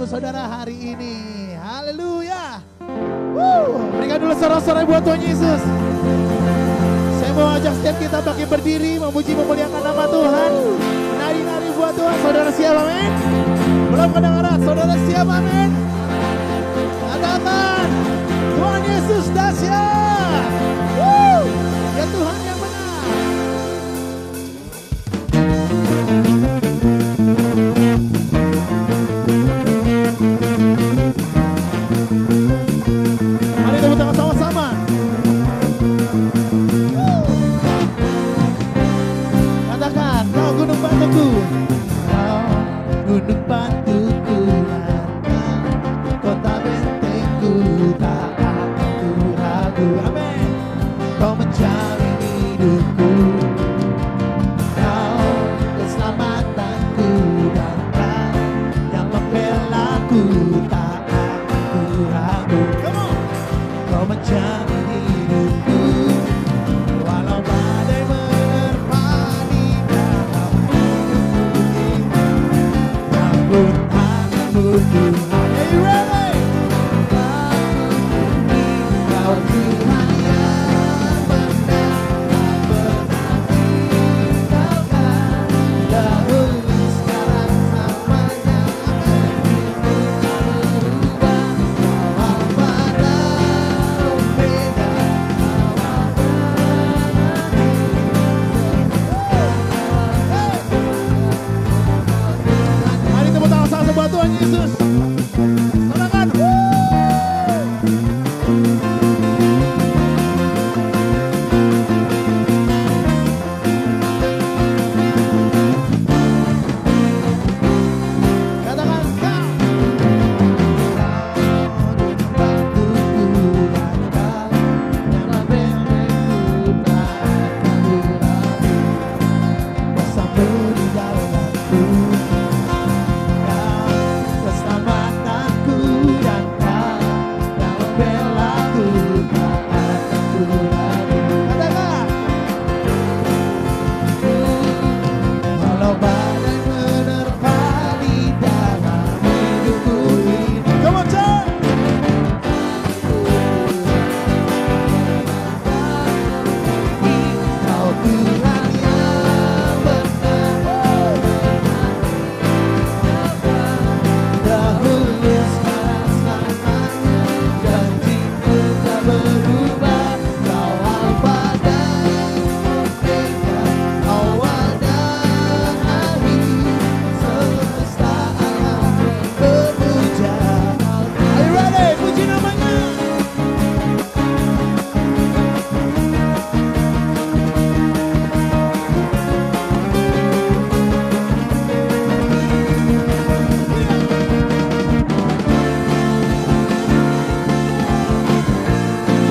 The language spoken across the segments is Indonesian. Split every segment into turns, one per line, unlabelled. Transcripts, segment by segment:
saudara hari ini. Haleluya. Berikan dulu sorak-sorai buat Tuhan Yesus. Saya mau ajak setiap kita bagi berdiri, memuji memuliakan nama Tuhan. Nari-nari buat Tuhan. Saudara siap, amin? Belum kedengaran, saudara siap, amin? Katakan, Tuhan Yesus dahsyat. Ya Tuhan yang benar. Mari tepuk tangan sama-sama. Katakan, kau gunung batuku. Kau gunung batuku, kota bentengku, tak aku ragu. Amin. Kau menjamin hidupku, kau keselamatanku, dan kau yang membelaku, tak aku ragu. Kau menjamin hidupku, walau badai menerpa di dalam hidupku, rambut tanganmu Tuhan. Are you ready? Kau Tuhan yang benar, tak pernah tinggalkan. Dahulu, sekarang, selamanya, amin. Berubah, Alfa dan Omega, mari tepuk tangan sama buat Tuhan Yesus. Katakan, katakan, kau bantuku, kau yang membelenggu, tak aku ragu. Bersama di dalamku, kau keselamatanku, dan kau yang membelaku, tak aku ragu. Katakan, walau badai menerpa di dalam hidupku ini. Come on, John. Kau Tuhan yang benar, dahulu, sekarang, selamanya, janjimu tak berubah. Kau Alfa dan Omega, awal dan akhir, semesta alam berpuja. Are you ready? Puji namanya.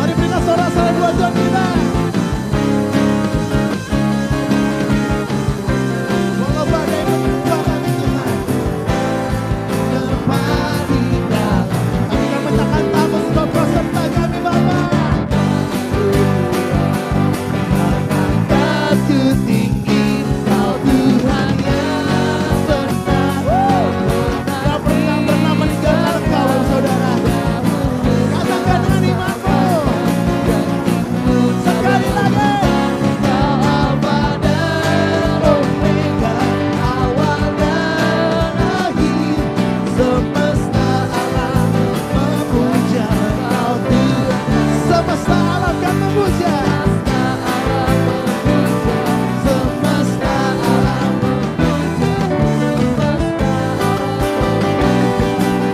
Mari berikan sorak-sorai buat Tuhan kita. Walau badai menerpa kami Tuhan, menerpa di dalam, kami akan mentakkan takut sebab Kau serta kami Bapa. Angkatku tinggi, Kau Tuhan yang benar. Tak pernah meninggalkan Kau saudara. Katakan dengan imanmu. Sekali lagi. Kau Alfa dan Omega, awal dan akhir, semesta alam memuja Kau Tuhan. Semesta alam kan memuja. Semesta alam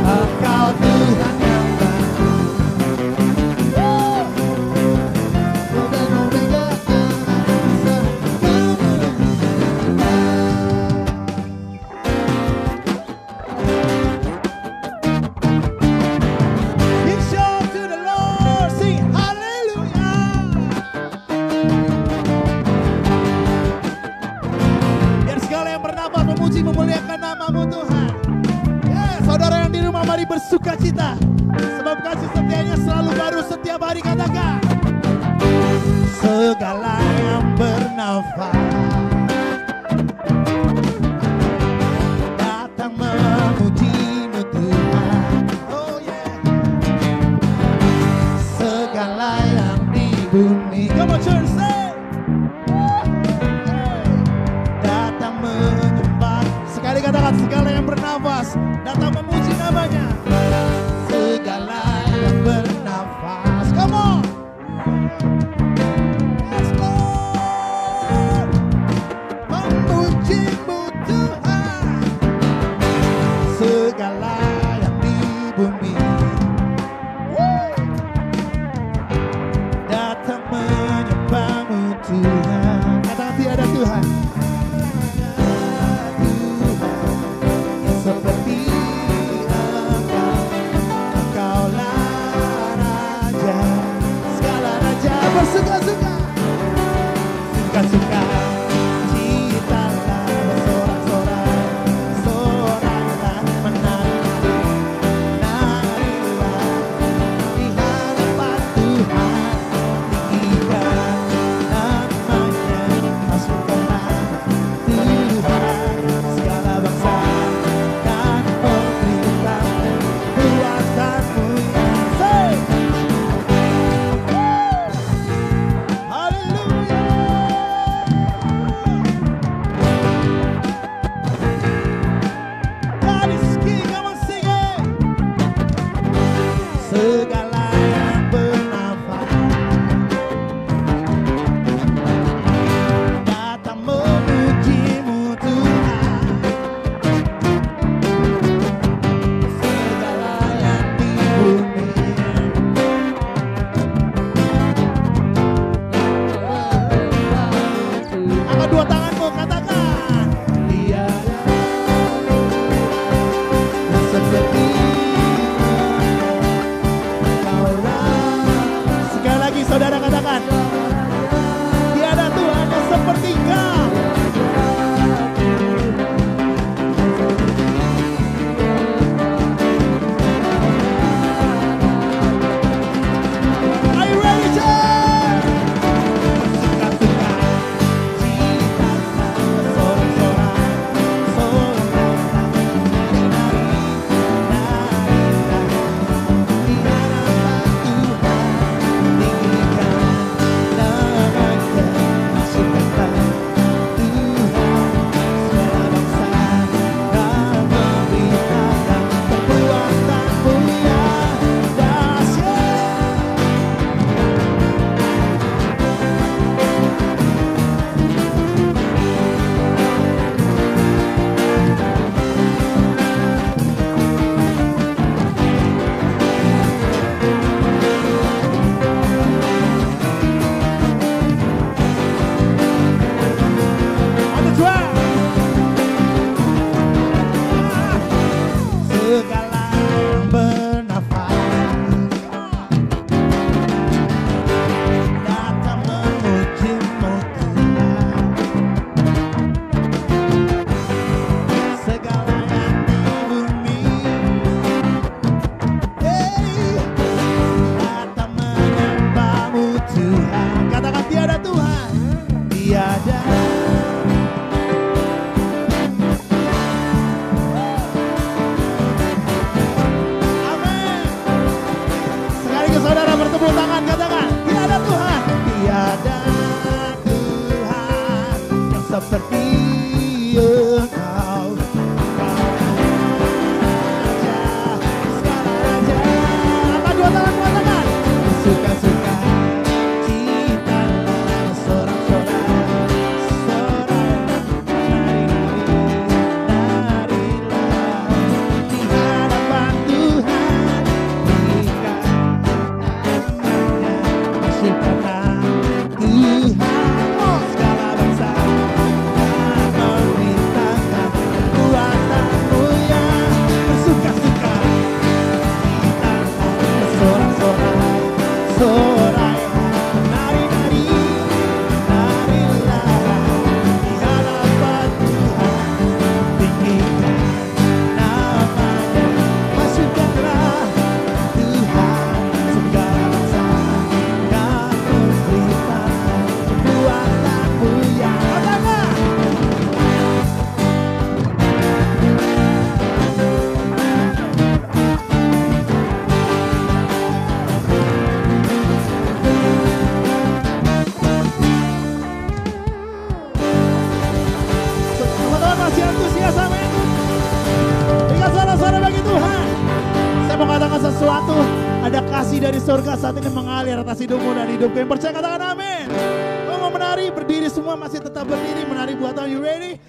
Engkau Tuhan yang baru. Dan Omega, Big shout to the Lord, sing hallelujah. Biar segala yang bernafas memuji memuliakan nama-Mu Tuhan. Saudara yang di rumah mari bersuka cita, sebab kasih setianya selalu baru setiap hari. Katakan, segala yang bernafas datang memuji-Mu Tuhan. namanya. Segala yang bernafas. Come on. Yes, Lord. Memuji-Mu Tuhan. Segala yang di bumi datang menyembah-Mu Tuhan. Katakan tiada Tuhan. Seperti Engkaulah Raja, segala raja bersuka-suka, suka-suka, citalah bersorak-sorak, soraklah menari, narilah di hadapan Tuhan, tinggikan namanya, masukkanlah Tuhan, segala bangsa dan pemerintah kuasamu yang say. Haleluya. God is king, come on sing it. Segala yang bernafas datang memuji-Mu Tuhan. Segala yang di bumi angkat dua tanganmu, katakan tiada yang seperti Engkaulah. Sekali lagi saudara katakan tiada Tuhan yang seperti Engkau. Are you ready, church? Suka-suka, citalah bersorak-sorak, soraklah menari, narilah di hadapan Tuhan, tinggikan namanya, masukkanlah Tuhan, segala bangsa dan pemerintah berkuasa-Mu yang dahsyat. On the drum. Segala yang bernafas datang memuji-Mu Tuhan. Segala yang di bumi datang menyembah-Mu Tuhan. Katakan tiada Tuhan, tiada. sesuatu. Ada kasih dari surga saat ini mengalir atas hidupmu dan hidupku. Yang percaya katakan amin. Kau mau menari, berdiri semua, masih tetap berdiri. Menari buat Are you ready?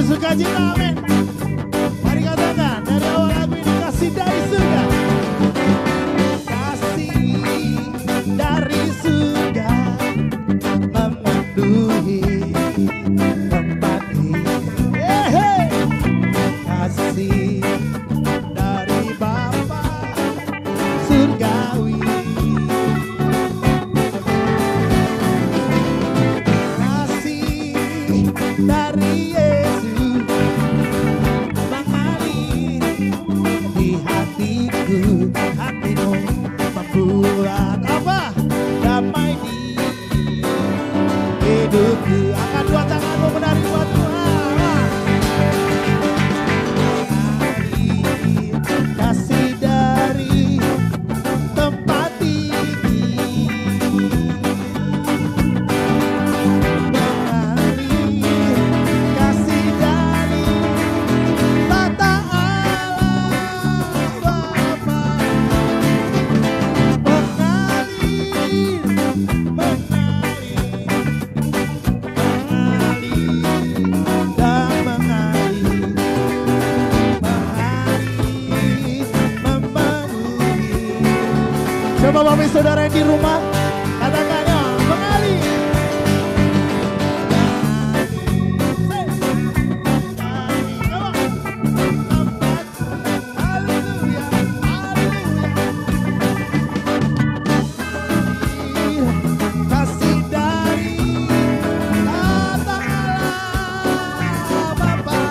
Sukacita, amin. Mari katakan dari awal lagu ini, kasih dari surga. Kasih dari surga memenuhi tempat ini. Kasih dari Bapa surgawi. Kasih dari hatimu membuat apa? Damai di hidupku. Angkat dua tanganmu menari buat Tuhan. Kasih dari tempat ini mengalir. Kasih dari tata coba Bapak Saudara yang di rumah katakan ya, mengalir. Kasih dari tata Allah Bapa.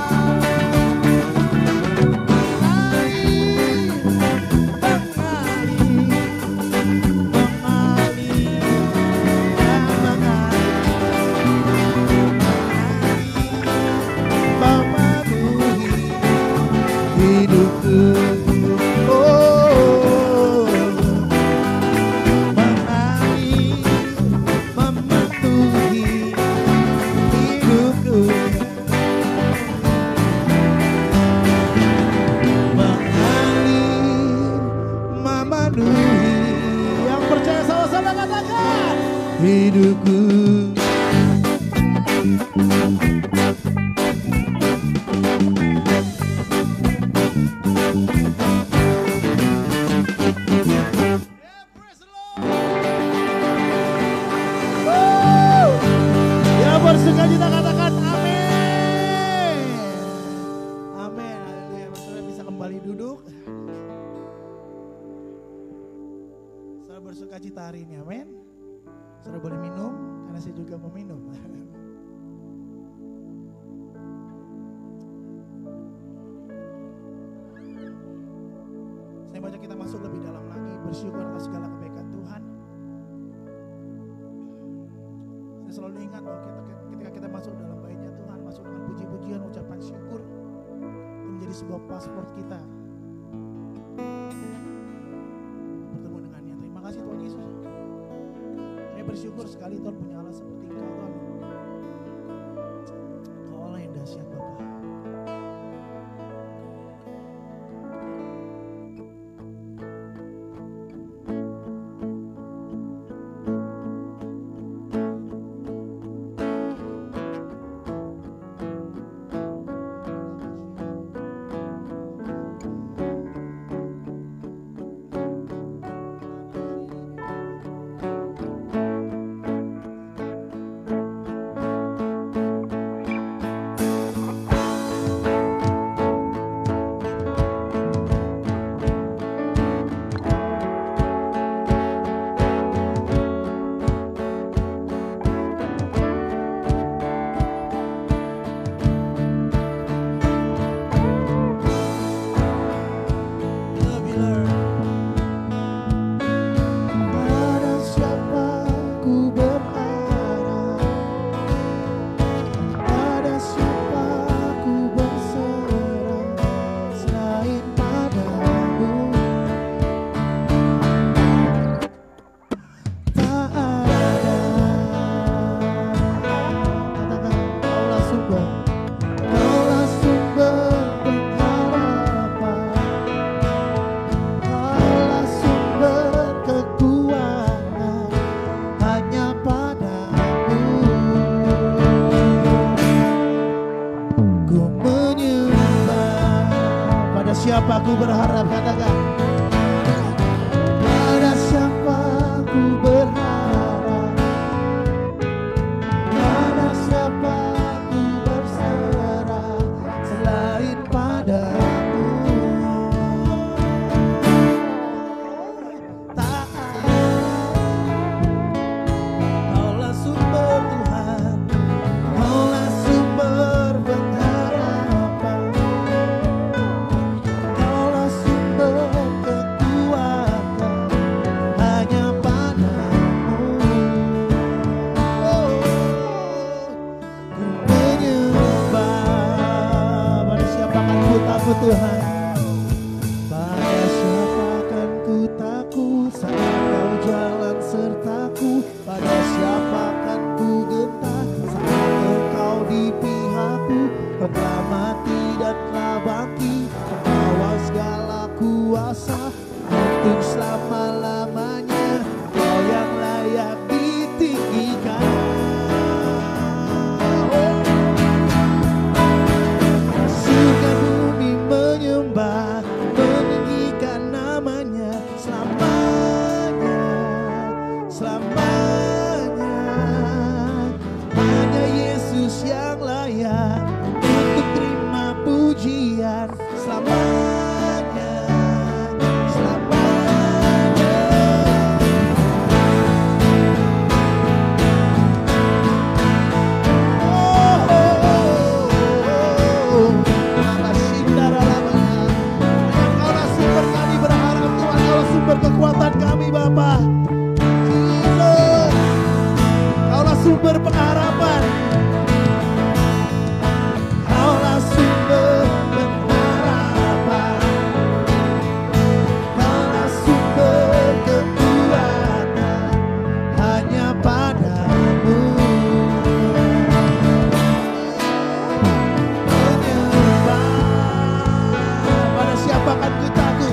Yang percaya sama-sama katakan hidupku. Yang bersukacita katakan amin. Amin. Haleluya. Saudara bisa kembali duduk. Saudara bersukacita hari ini, amin. Saudara boleh minum, karena saya juga mau minum. Saya mau ajak kita masuk lebih dalam lagi, bersyukur atas segala kebaikan Tuhan. Dan selalu ingat bahwa ketika kita masuk dalam baitnya Tuhan, masuk dengan puji-pujian, ucapan syukur, itu menjadi sebuah paspor kita bertemu dengannya. Terima kasih Tuhan Yesus. Kami bersyukur sekali Tuhan punya Allah seperti Engkau Tuhan. Engkau Allah yang dahsyat Bapa. Siapa aku berharap, katakan. Pada siapa aku berharap, pada siapa aku berserah selain padamu. Tak ada, Kaulah sumber Tuhan, Kaulah sumber pengharapan. Tuhan, pada siapa akan ku takut saat Kau jalan sertaku? Pada siapa akan ku gentar saat Engkau di pihakku? Kau telah mati dan telah bangkit, membawa segala kuasa untuk selama-lamanya. Kau yang layak ditinggikan. Meninggikan namanya selamanya, selamanya. Hanya Yesus yang layak untuk terima pujian selamanya, selamanya. Berkekuatan kami Bapa, Jesus, Kaulah sumber pengharapan, Kaulah sumber pengharapan, Kaulah sumber kekuatan, hanya padamu menyembah. Pada siapa akan ku takut?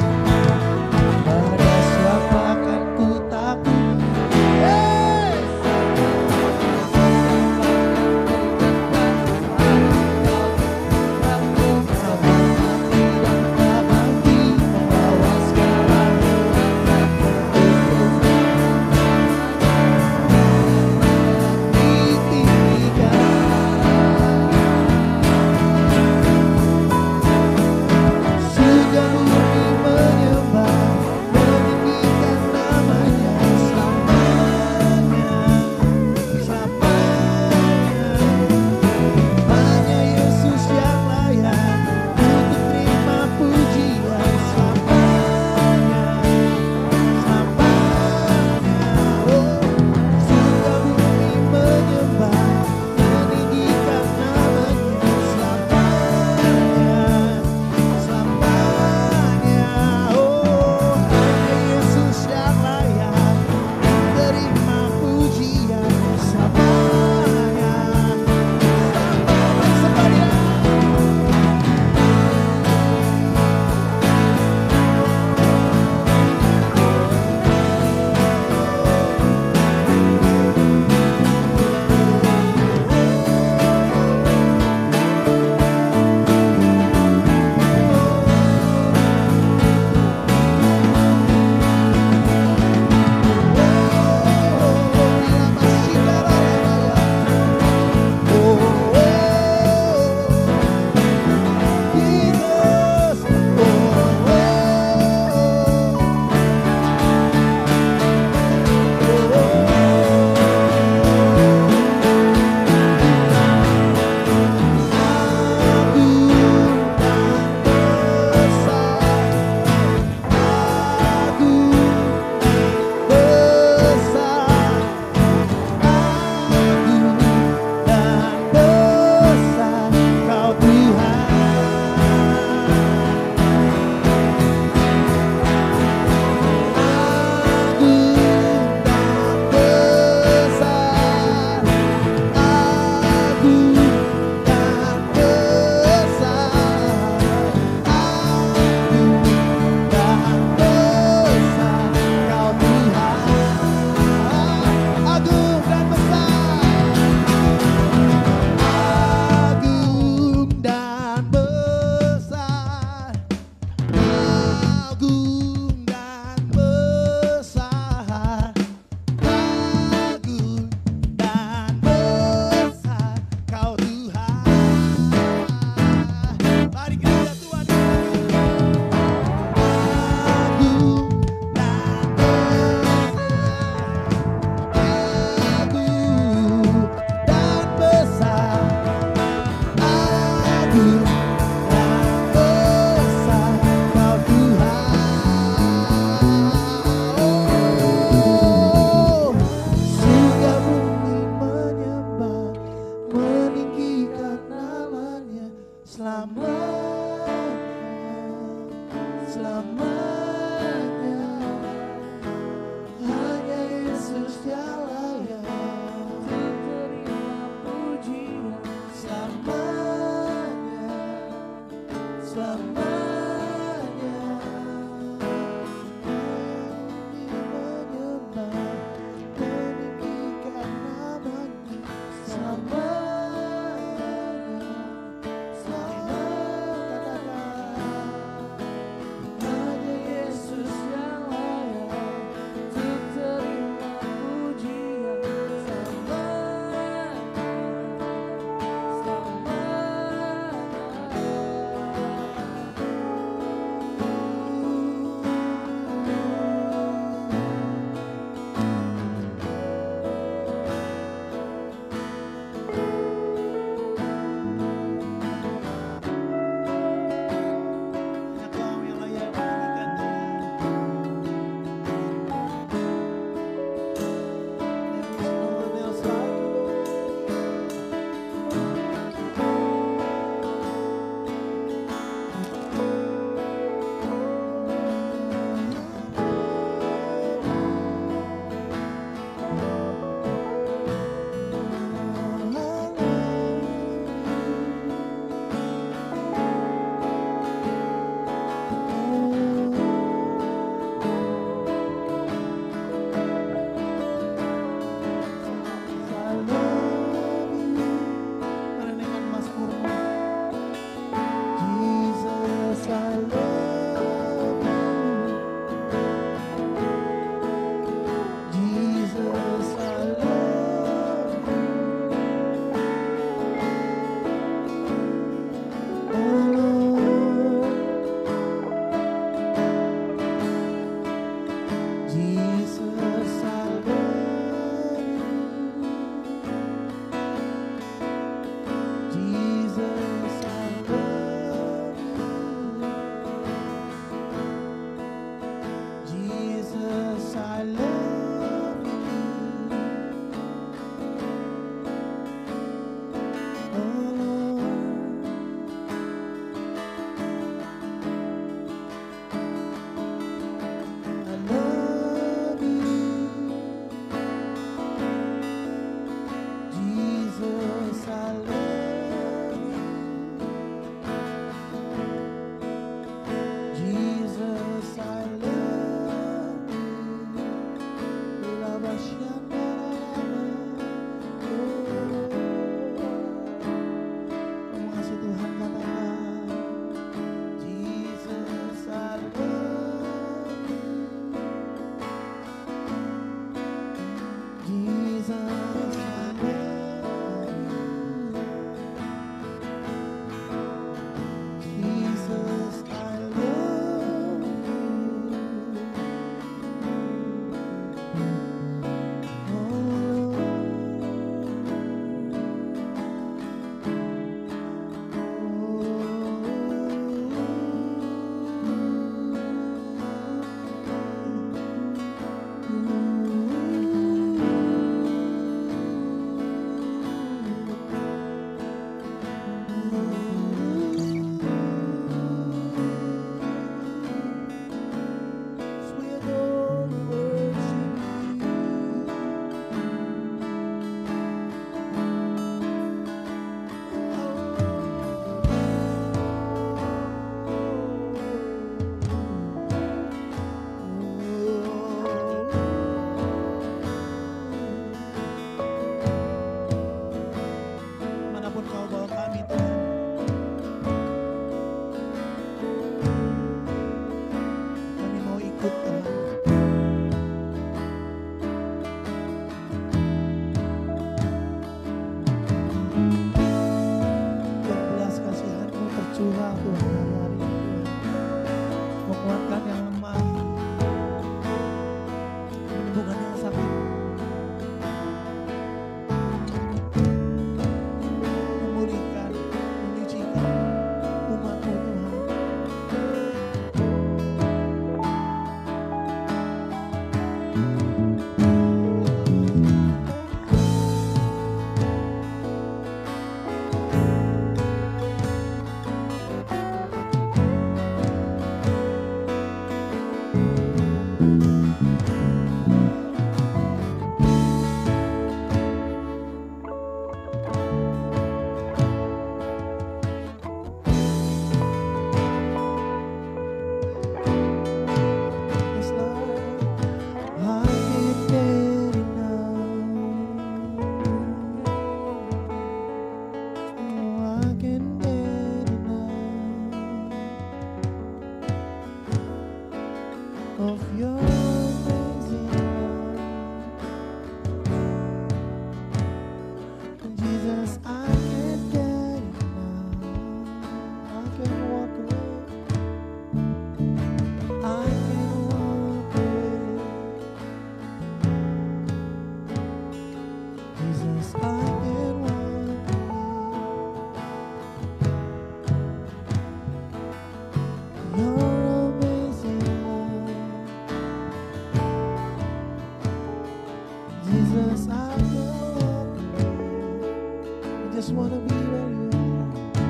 just wanna be where you are.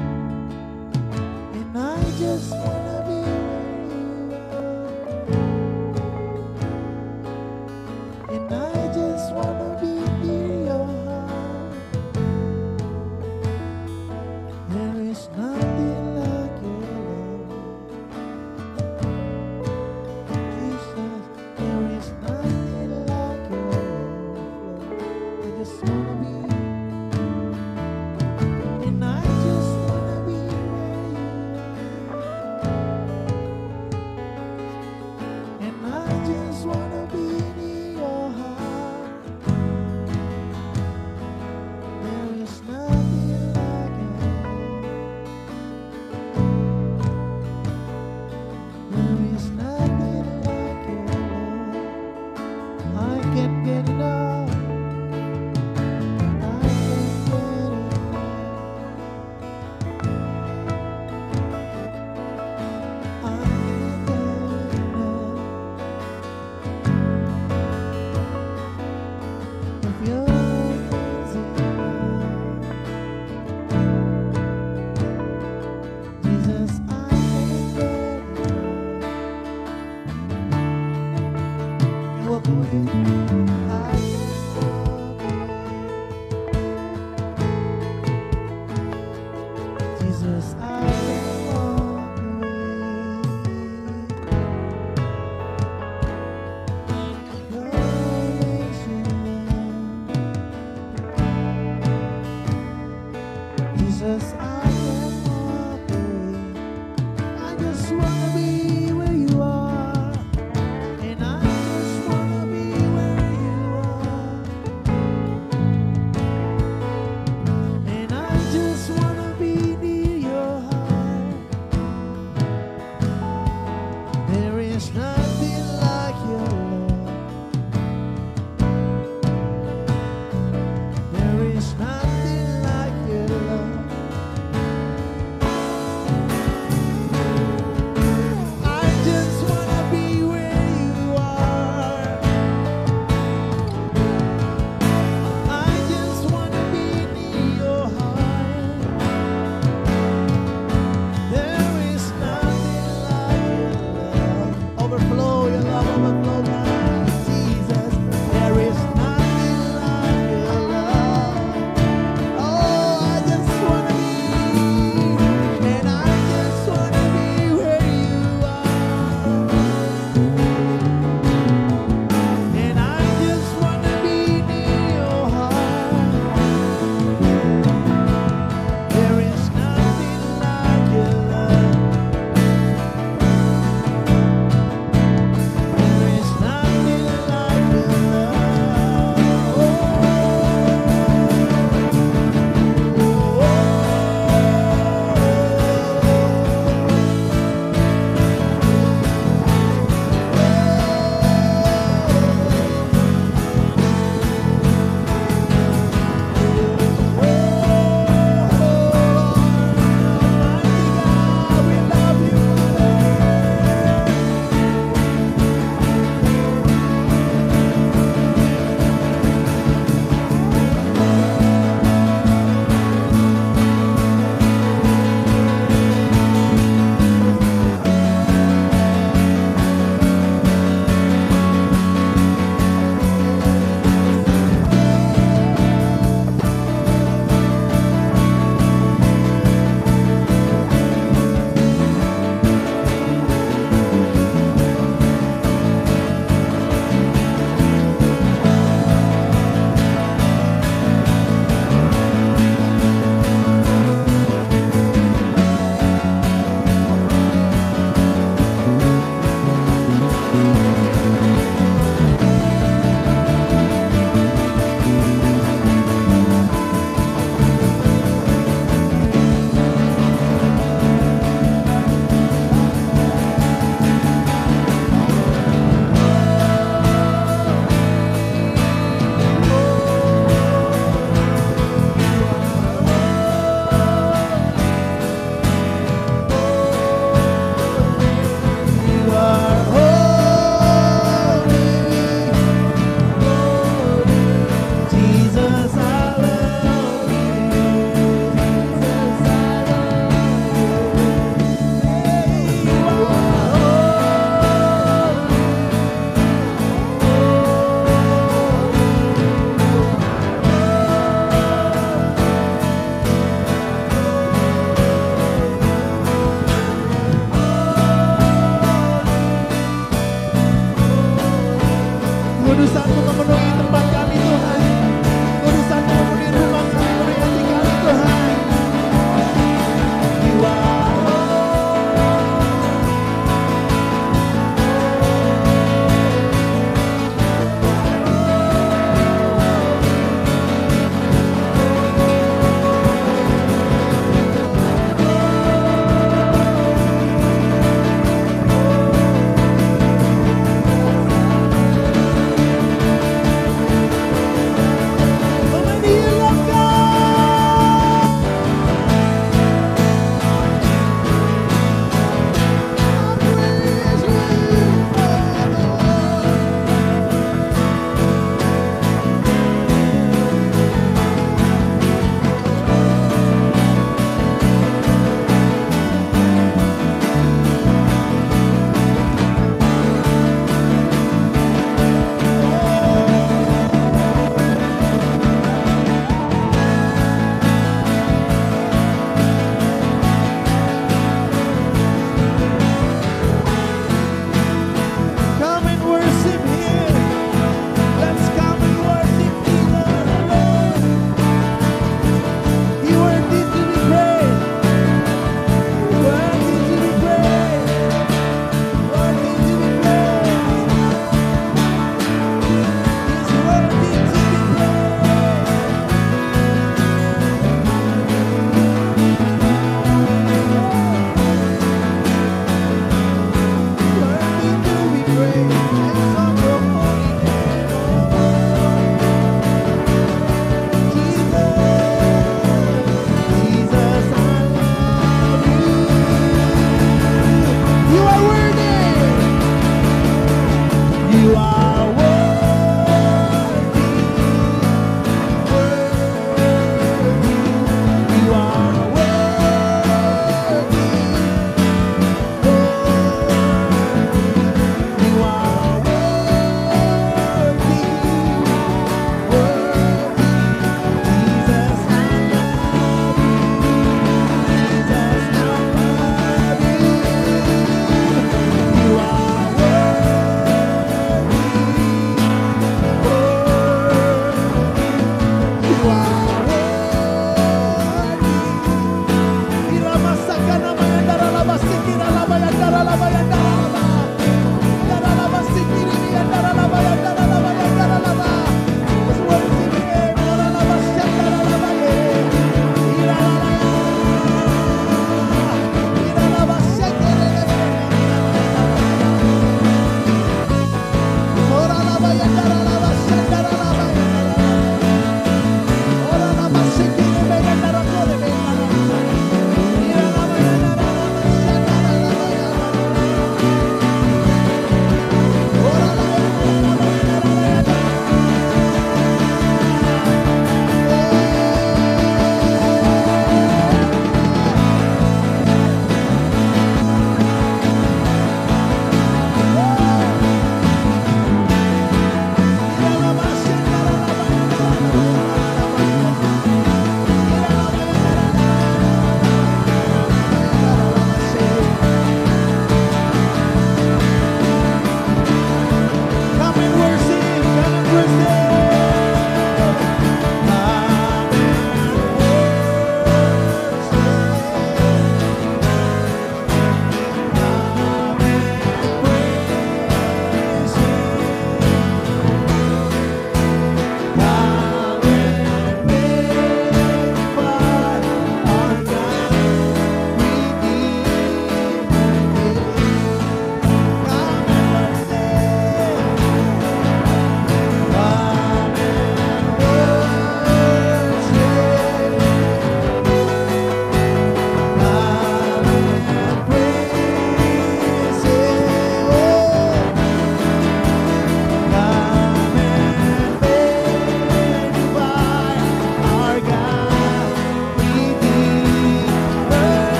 And I just wanna be where you are. And I just wanna be near your heart. There is nothing like your love, Jesus. There is nothing like your love. I just wanna be. And I just wanna be where you are. And I just wanna be near your heart. There is nothing like it. There is nothing like your love. I can't get enough. I can't get enough. I can't get enough of your amazing love. Jesus, I can't get enough. Can walk away. I can't walk away. Jesus, I can't walk away. Your amazing love. Jesus, I can't walk away. I just wanna be where you are. And I just wanna be where you are. And I just wanna be near your heart. There is nothing like your love. There is nothing like your love.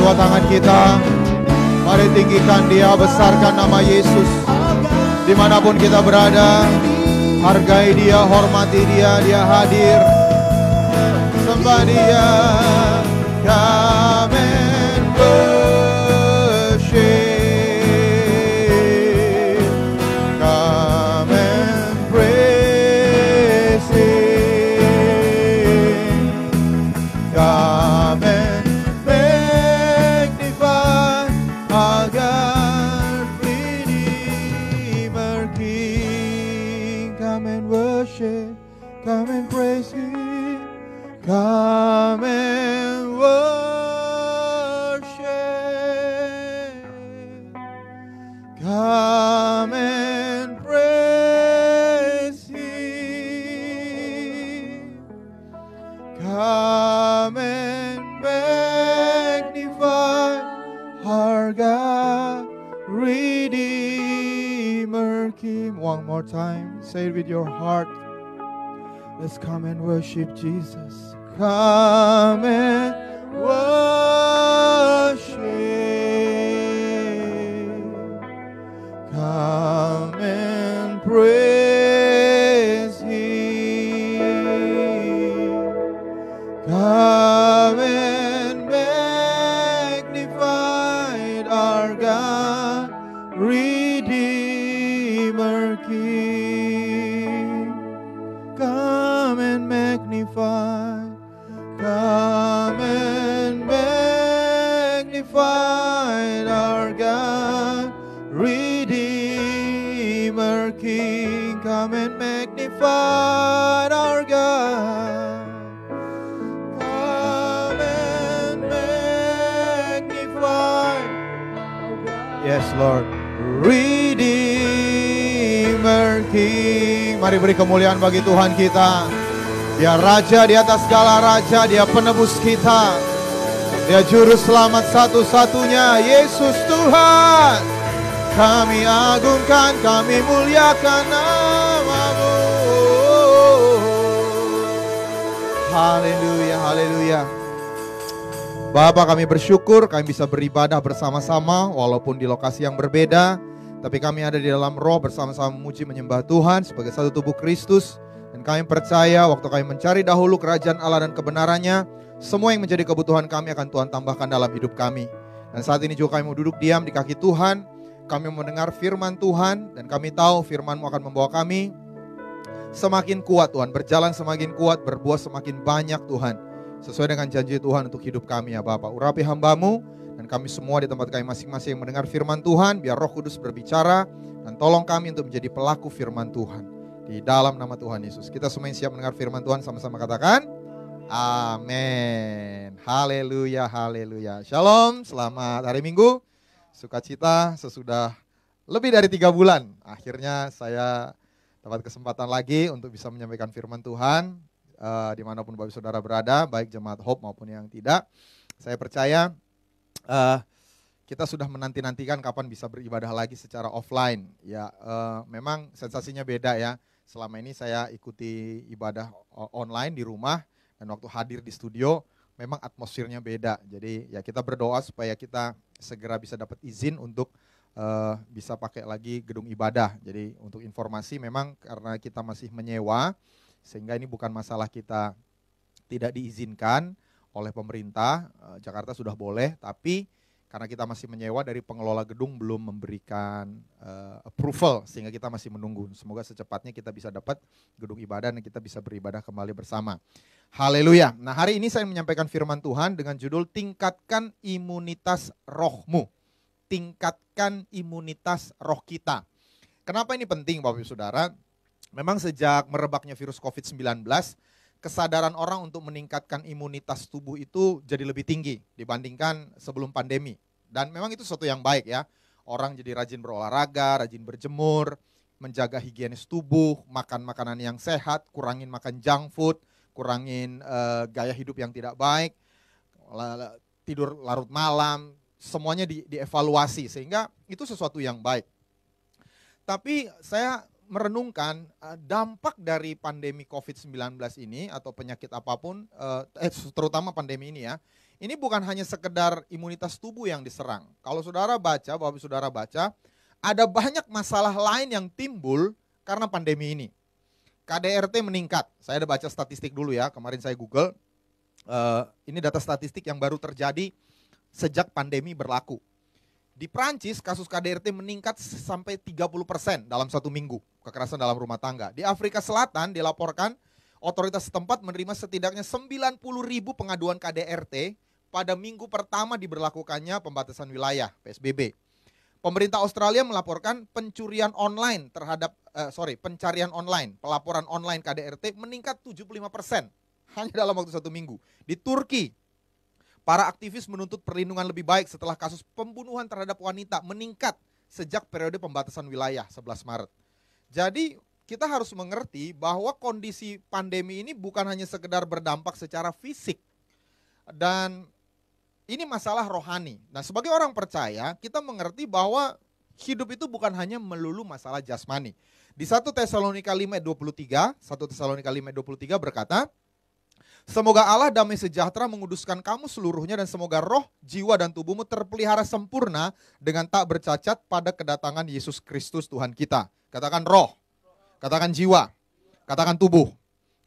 kedua tangan kita, mari tinggikan Dia, besarkan nama Yesus. Dimanapun kita berada, hargai Dia, hormati Dia, Dia hadir. Sembah Dia. Come and worship. Come and praise Him. Come and magnify our God, Redeemer King. Come and worship. Come and praise Him. Come and worship. Come and praise Him. Come and magnify our God, Redeemer King. One more time, say it with your heart. Let's come and worship Jesus. Come and worship. Come and praise Him. Come and magnify our God, Redeemer King. Come and magnify. Come and magnify our God, Redeemer King. Come and magnify our God. Come and magnify. Yes, Lord. Redeemer King. Mari beri kemuliaan bagi Tuhan kita. Dia Raja di atas segala raja, Dia penebus kita. Dia Juru Selamat satu-satunya, Yesus Tuhan. Kami agungkan, kami muliakan nama-Mu. Haleluya, haleluya. Bapa, kami bersyukur kami bisa beribadah bersama-sama walaupun di lokasi yang berbeda. Tapi kami ada di dalam roh bersama-sama memuji menyembah Tuhan sebagai satu tubuh Kristus. Dan kami percaya waktu kami mencari dahulu kerajaan Allah dan kebenarannya, semua yang menjadi kebutuhan kami akan Tuhan tambahkan dalam hidup kami. Dan saat ini juga kami mau duduk diam di kaki Tuhan. Kami mendengar firman Tuhan dan kami tahu firman-Mu akan membawa kami semakin kuat Tuhan. Berjalan semakin kuat, berbuah semakin banyak Tuhan. Sesuai dengan janji Tuhan untuk hidup kami ya Bapa. Urapi hamba-Mu dan kami semua di tempat kami masing-masing yang mendengar firman Tuhan. Biar Roh Kudus berbicara dan tolong kami untuk menjadi pelaku firman Tuhan. Di dalam nama Tuhan Yesus. Kita semua yang siap mendengar firman Tuhan sama-sama katakan amin. Haleluya, haleluya. Shalom, selamat hari Minggu. Sukacita sesudah lebih dari 3 bulan. Akhirnya saya dapat kesempatan lagi untuk bisa menyampaikan firman Tuhan. Dimanapun Bapak Saudara berada, baik jemaat Hope maupun yang tidak. Saya percaya kita sudah menanti-nantikan kapan bisa beribadah lagi secara offline. Ya, memang sensasinya beda ya. Selama ini saya ikuti ibadah online di rumah dan waktu hadir di studio memang atmosfernya beda. Jadi ya kita berdoa supaya kita segera bisa dapat izin untuk bisa pakai lagi gedung ibadah. Jadi untuk informasi memang karena kita masih menyewa sehingga ini bukan masalah kita tidak diizinkan oleh pemerintah. Jakarta sudah boleh, tapi karena kita masih menyewa dari pengelola gedung belum memberikan approval sehingga kita masih menunggu. Semoga secepatnya kita bisa dapat gedung ibadah dan kita bisa beribadah kembali bersama. Haleluya. Nah, hari ini saya menyampaikan firman Tuhan dengan judul tingkatkan imunitas rohmu. Tingkatkan imunitas roh kita. Kenapa ini penting Bapak Ibu Saudara? Memang sejak merebaknya virus COVID-19, kesadaran orang untuk meningkatkan imunitas tubuh itu jadi lebih tinggi dibandingkan sebelum pandemi. Dan memang itu sesuatu yang baik ya. Orang jadi rajin berolahraga, rajin berjemur, menjaga higienis tubuh, makan makanan yang sehat, kurangin makan junk food, kurangin gaya hidup yang tidak baik, tidur larut malam, semuanya dievaluasi sehingga itu sesuatu yang baik. Tapi saya merenungkan dampak dari pandemi COVID-19 ini atau penyakit apapun, terutama pandemi ini ya, ini bukan hanya sekedar imunitas tubuh yang diserang. Kalau saudara baca, Bapak saudara baca, ada banyak masalah lain yang timbul karena pandemi ini. KDRT meningkat, saya ada baca statistik dulu ya, kemarin saya Google, ini data statistik yang baru terjadi sejak pandemi berlaku. Di Prancis, kasus KDRT meningkat sampai 30% dalam 1 minggu, kekerasan dalam rumah tangga. Di Afrika Selatan dilaporkan otoritas setempat menerima setidaknya 90.000 pengaduan KDRT pada minggu pertama diberlakukannya pembatasan wilayah, PSBB. Pemerintah Australia melaporkan pencarian online, pelaporan online KDRT meningkat 75% hanya dalam waktu 1 minggu. Di Turki, para aktivis menuntut perlindungan lebih baik setelah kasus pembunuhan terhadap wanita meningkat sejak periode pembatasan wilayah 11 Maret. Jadi kita harus mengerti bahwa kondisi pandemi ini bukan hanya sekedar berdampak secara fisik. Dan ini masalah rohani. Nah, sebagai orang percaya, kita mengerti bahwa hidup itu bukan hanya melulu masalah jasmani. Di 1 Tesalonika 5:23, 1 Tesalonika 5:23 berkata, semoga Allah damai sejahtera menguduskan kamu seluruhnya dan semoga roh, jiwa dan tubuhmu terpelihara sempurna dengan tak bercacat pada kedatangan Yesus Kristus Tuhan kita. Katakan roh, katakan jiwa, katakan tubuh.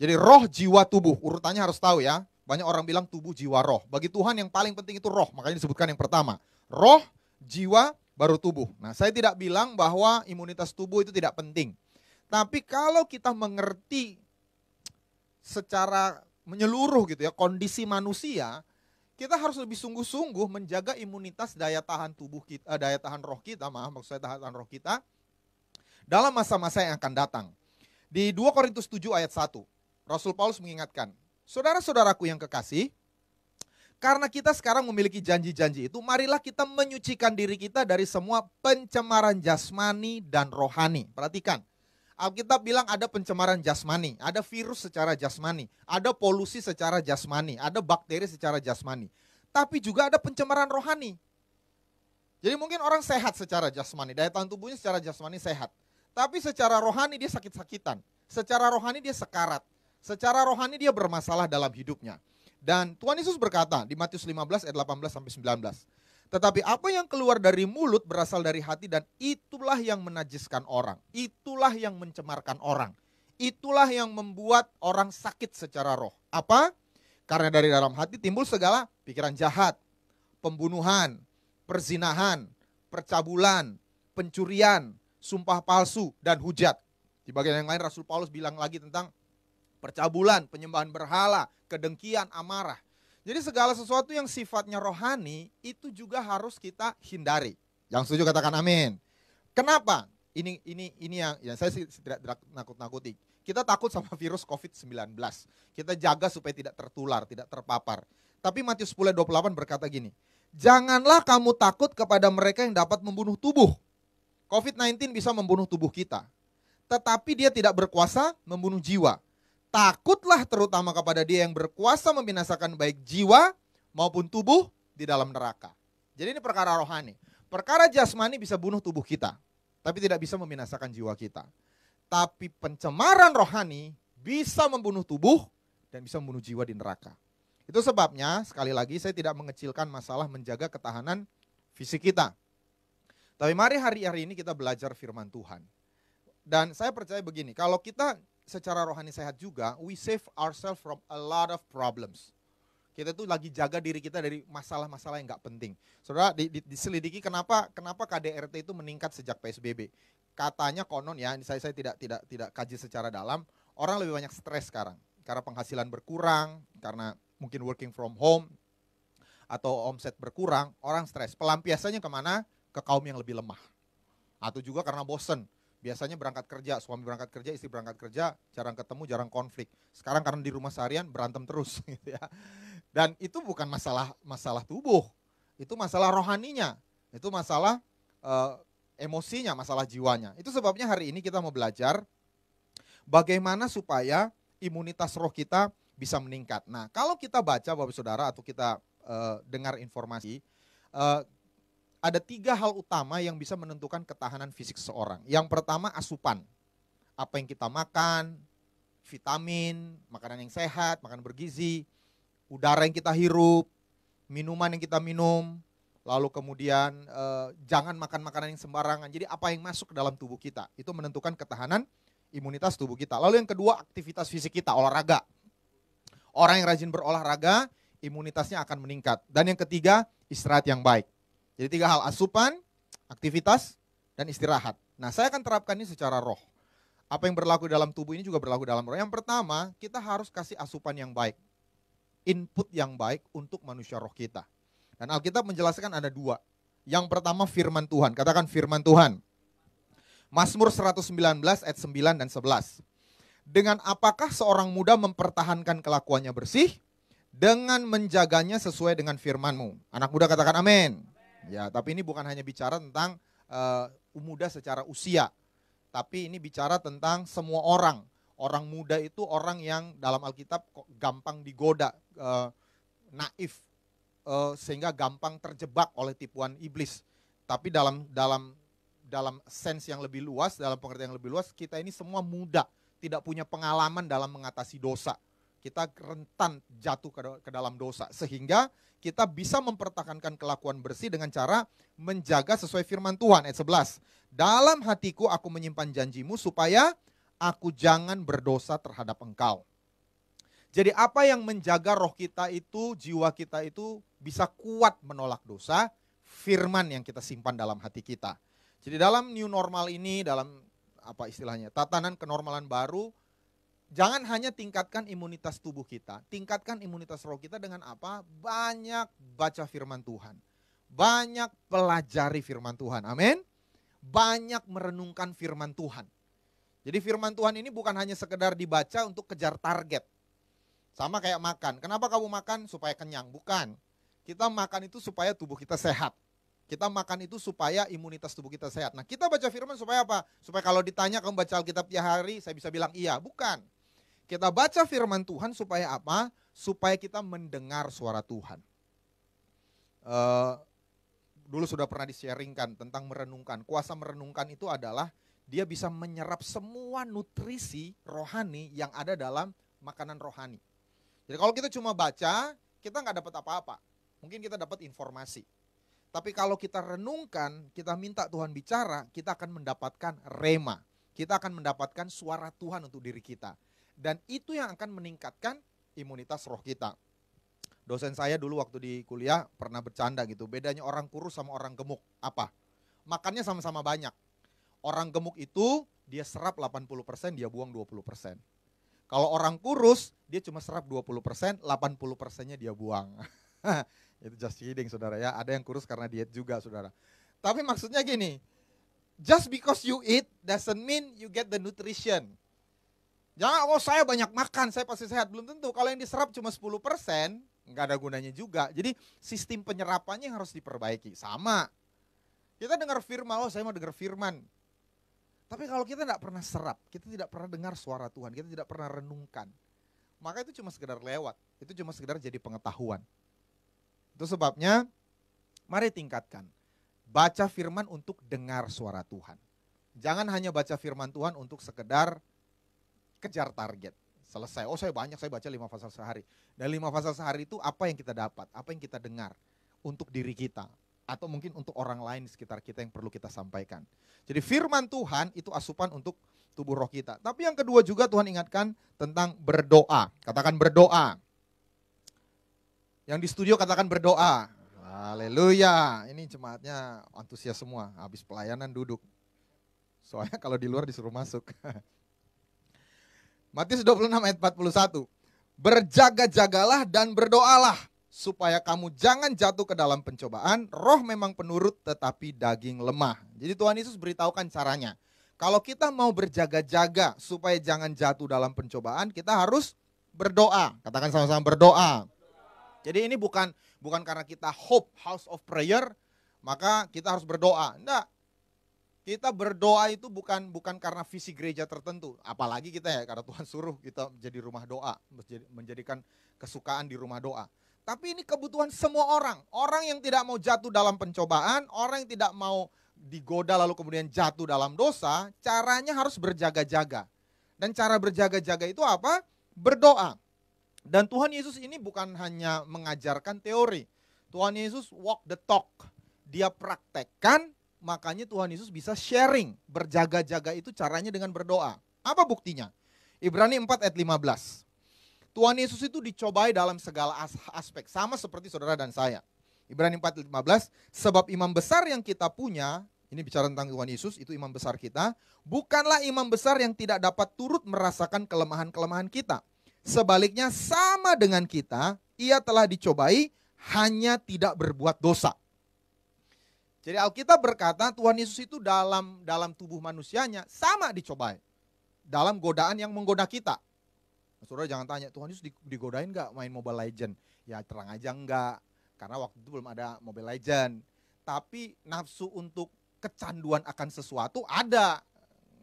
Jadi roh, jiwa, tubuh, urutannya harus tahu ya. Banyak orang bilang tubuh, jiwa, roh. Bagi Tuhan yang paling penting itu roh, makanya disebutkan yang pertama. Roh, jiwa, baru tubuh. Nah, saya tidak bilang bahwa imunitas tubuh itu tidak penting. Tapi kalau kita mengerti secara menyeluruh gitu ya, kondisi manusia, kita harus lebih sungguh-sungguh menjaga imunitas daya tahan tubuh kita, daya tahan roh kita, maksud saya daya tahan roh kita dalam masa-masa yang akan datang. Di 2 Korintus 7 ayat 1, Rasul Paulus mengingatkan, saudara-saudaraku yang kekasih, karena kita sekarang memiliki janji-janji itu, marilah kita menyucikan diri kita dari semua pencemaran jasmani dan rohani. Perhatikan, Alkitab bilang ada pencemaran jasmani, ada virus secara jasmani, ada polusi secara jasmani, ada bakteri secara jasmani. Tapi juga ada pencemaran rohani. Jadi mungkin orang sehat secara jasmani, daya tahan tubuhnya secara jasmani sehat. Tapi secara rohani dia sakit-sakitan, secara rohani dia sekarat, secara rohani dia bermasalah dalam hidupnya. Dan Tuhan Yesus berkata di Matius 15 ayat 18-19, tetapi apa yang keluar dari mulut berasal dari hati dan itulah yang menajiskan orang. Itulah yang mencemarkan orang. Itulah yang membuat orang sakit secara roh. Apa? Karena dari dalam hati timbul segala pikiran jahat, pembunuhan, perzinahan, percabulan, pencurian, sumpah palsu, dan hujat. Di bagian yang lain Rasul Paulus bilang lagi tentang percabulan, penyembahan berhala, kedengkian, amarah. Jadi segala sesuatu yang sifatnya rohani itu juga harus kita hindari. Yang setuju katakan amin. Kenapa? Ini yang saya tidak nakut-nakuti. Kita takut sama virus COVID-19. Kita jaga supaya tidak tertular, tidak terpapar. Tapi Matius 10:28 berkata gini, janganlah kamu takut kepada mereka yang dapat membunuh tubuh. COVID-19 bisa membunuh tubuh kita. Tetapi dia tidak berkuasa membunuh jiwa. Takutlah terutama kepada dia yang berkuasa membinasakan baik jiwa maupun tubuh di dalam neraka. Jadi ini perkara rohani. Perkara jasmani bisa bunuh tubuh kita, tapi tidak bisa membinasakan jiwa kita. Tapi pencemaran rohani bisa membunuh tubuh dan bisa membunuh jiwa di neraka. Itu sebabnya sekali lagi saya tidak mengecilkan masalah menjaga ketahanan fisik kita. Tapi mari hari ini kita belajar firman Tuhan. Dan saya percaya begini, kalau kita secara rohani sehat juga, we save ourselves from a lot of problems. Kita tuh lagi jaga diri kita dari masalah-masalah yang gak penting. Saudara, diselidiki kenapa KDRT itu meningkat sejak PSBB. Katanya konon ya, saya tidak kaji secara dalam, orang lebih banyak stres sekarang. Karena penghasilan berkurang, karena mungkin working from home, atau omset berkurang, orang stres. Pelampiasannya kemana? Ke kaum yang lebih lemah. Atau juga karena bosen. Biasanya berangkat kerja, suami berangkat kerja, istri berangkat kerja, jarang ketemu, jarang konflik. Sekarang karena di rumah seharian berantem terus gitu ya. Dan itu bukan masalah tubuh, itu masalah rohaninya, itu masalah emosinya, masalah jiwanya. Itu sebabnya hari ini kita mau belajar bagaimana supaya imunitas roh kita bisa meningkat. Nah, kalau kita baca Bapak Saudara atau kita dengar informasi, ada 3 hal utama yang bisa menentukan ketahanan fisik seseorang. Yang pertama asupan. Apa yang kita makan, vitamin, makanan yang sehat, makanan bergizi, udara yang kita hirup, minuman yang kita minum, lalu kemudian jangan makan makanan yang sembarangan. Jadi apa yang masuk ke dalam tubuh kita, itu menentukan ketahanan imunitas tubuh kita. Lalu yang kedua, aktivitas fisik kita, olahraga. Orang yang rajin berolahraga, imunitasnya akan meningkat. Dan yang ketiga, istirahat yang baik. Jadi 3 hal, asupan, aktivitas, dan istirahat. Nah, saya akan terapkan ini secara roh. Apa yang berlaku dalam tubuh ini juga berlaku dalam roh. Yang pertama, kita harus kasih asupan yang baik. Input yang baik untuk manusia roh kita. Dan Alkitab menjelaskan ada 2. Yang pertama firman Tuhan. Katakan firman Tuhan. Mazmur 119 ayat 9 dan 11. Dengan apakah seorang muda mempertahankan kelakuannya bersih? Dengan menjaganya sesuai dengan firman-Mu. Anak muda katakan amin. Ya, tapi ini bukan hanya bicara tentang muda secara usia. Tapi ini bicara tentang semua orang. Orang muda itu orang yang dalam Alkitab gampang digoda, naif, sehingga gampang terjebak oleh tipuan iblis. Tapi dalam sense yang lebih luas, dalam pengertian yang lebih luas, kita ini semua muda, tidak punya pengalaman dalam mengatasi dosa. Kita rentan jatuh ke dalam dosa, sehingga kita bisa mempertahankan kelakuan bersih dengan cara menjaga sesuai firman Tuhan. Ayat 11, dalam hatiku aku menyimpan janjimu supaya aku jangan berdosa terhadap engkau. Jadi apa yang menjaga roh kita itu, jiwa kita itu bisa kuat menolak dosa, firman yang kita simpan dalam hati kita. Jadi dalam new normal ini, dalam apa istilahnya, tatanan kenormalan baru, jangan hanya tingkatkan imunitas tubuh kita, tingkatkan imunitas roh kita dengan apa? Banyak baca firman Tuhan, banyak pelajari firman Tuhan, amin. Banyak merenungkan firman Tuhan. Jadi firman Tuhan ini bukan hanya sekedar dibaca untuk kejar target. Sama kayak makan, kenapa kamu makan? Supaya kenyang, bukan. Kita makan itu supaya tubuh kita sehat. Kita makan itu supaya imunitas tubuh kita sehat. Nah, kita baca firman supaya apa? Supaya kalau ditanya kamu baca Alkitab tiap hari, saya bisa bilang iya, bukan. Kita baca firman Tuhan supaya apa? Supaya kita mendengar suara Tuhan. Dulu sudah pernah di-sharingkan tentang merenungkan. Kuasa merenungkan itu adalah dia bisa menyerap semua nutrisi rohani yang ada dalam makanan rohani. Jadi kalau kita cuma baca, kita nggak dapat apa-apa. Mungkin kita dapat informasi. Tapi kalau kita renungkan, kita minta Tuhan bicara, kita akan mendapatkan rema. Kita akan mendapatkan suara Tuhan untuk diri kita. Dan itu yang akan meningkatkan imunitas roh kita. Dosen saya dulu waktu di kuliah pernah bercanda gitu. Bedanya orang kurus sama orang gemuk. Apa? Makannya sama-sama banyak. Orang gemuk itu dia serap 80%, dia buang 20%. Kalau orang kurus, dia cuma serap 20%, 80%-nya dia buang. Itu just kidding saudara ya. Ada yang kurus karena diet juga saudara. Tapi maksudnya gini, just because you eat doesn't mean you get the nutrition. Jangan, oh saya banyak makan, saya pasti sehat. Belum tentu, kalau yang diserap cuma 10%, nggak ada gunanya juga. Jadi sistem penyerapannya harus diperbaiki. Sama, kita dengar firman, oh saya mau dengar firman. Tapi kalau kita tidak pernah serap, kita tidak pernah dengar suara Tuhan, kita tidak pernah renungkan, maka itu cuma sekedar lewat, itu cuma sekedar jadi pengetahuan. Itu sebabnya, mari tingkatkan. Baca firman untuk dengar suara Tuhan. Jangan hanya baca firman Tuhan untuk sekedar kejar target. Selesai, oh saya banyak, saya baca 5 pasal sehari. Dan 5 pasal sehari itu apa yang kita dapat, apa yang kita dengar untuk diri kita. Atau mungkin untuk orang lain di sekitar kita yang perlu kita sampaikan. Jadi firman Tuhan itu asupan untuk tubuh roh kita. Tapi yang kedua juga Tuhan ingatkan tentang berdoa. Katakan berdoa. Yang di studio katakan berdoa. Haleluya. Ini jemaatnya antusias semua. Habis pelayanan duduk. Soalnya kalau di luar disuruh masuk. Matius 26 ayat 41. Berjaga-jagalah dan berdoalah, supaya kamu jangan jatuh ke dalam pencobaan. Roh memang penurut tetapi daging lemah. Jadi Tuhan Yesus beritahukan caranya. Kalau kita mau berjaga-jaga supaya jangan jatuh dalam pencobaan, kita harus berdoa. Katakan sama-sama berdoa. Jadi ini bukan karena kita hope, house of prayer, maka kita harus berdoa. Enggak. Kita berdoa itu bukan karena visi gereja tertentu. Apalagi kita ya, karena Tuhan suruh kita jadi rumah doa, menjadikan kesukaan di rumah doa. Tapi ini kebutuhan semua orang. Orang yang tidak mau jatuh dalam pencobaan, orang yang tidak mau digoda lalu kemudian jatuh dalam dosa, caranya harus berjaga-jaga. Dan cara berjaga-jaga itu apa? Berdoa. Dan Tuhan Yesus ini bukan hanya mengajarkan teori. Tuhan Yesus walk the talk. Dia praktekkan, makanya Tuhan Yesus bisa sharing. Berjaga-jaga itu caranya dengan berdoa. Apa buktinya? Ibrani 4 ayat 15. Tuhan Yesus itu dicobai dalam segala aspek. Sama seperti saudara dan saya. Ibrani 4 ayat 15. Sebab imam besar yang kita punya, ini bicara tentang Tuhan Yesus, itu imam besar kita. Bukanlah imam besar yang tidak dapat turut merasakan kelemahan-kelemahan kita. Sebaliknya sama dengan kita, ia telah dicobai, hanya tidak berbuat dosa. Jadi Alkitab berkata Tuhan Yesus itu dalam tubuh manusianya sama dicobai. Dalam godaan yang menggoda kita. Saudara jangan tanya, Tuhan Yesus digodain gak main Mobile Legend? Ya terang aja enggak, karena waktu itu belum ada Mobile Legend. Tapi nafsu untuk kecanduan akan sesuatu ada.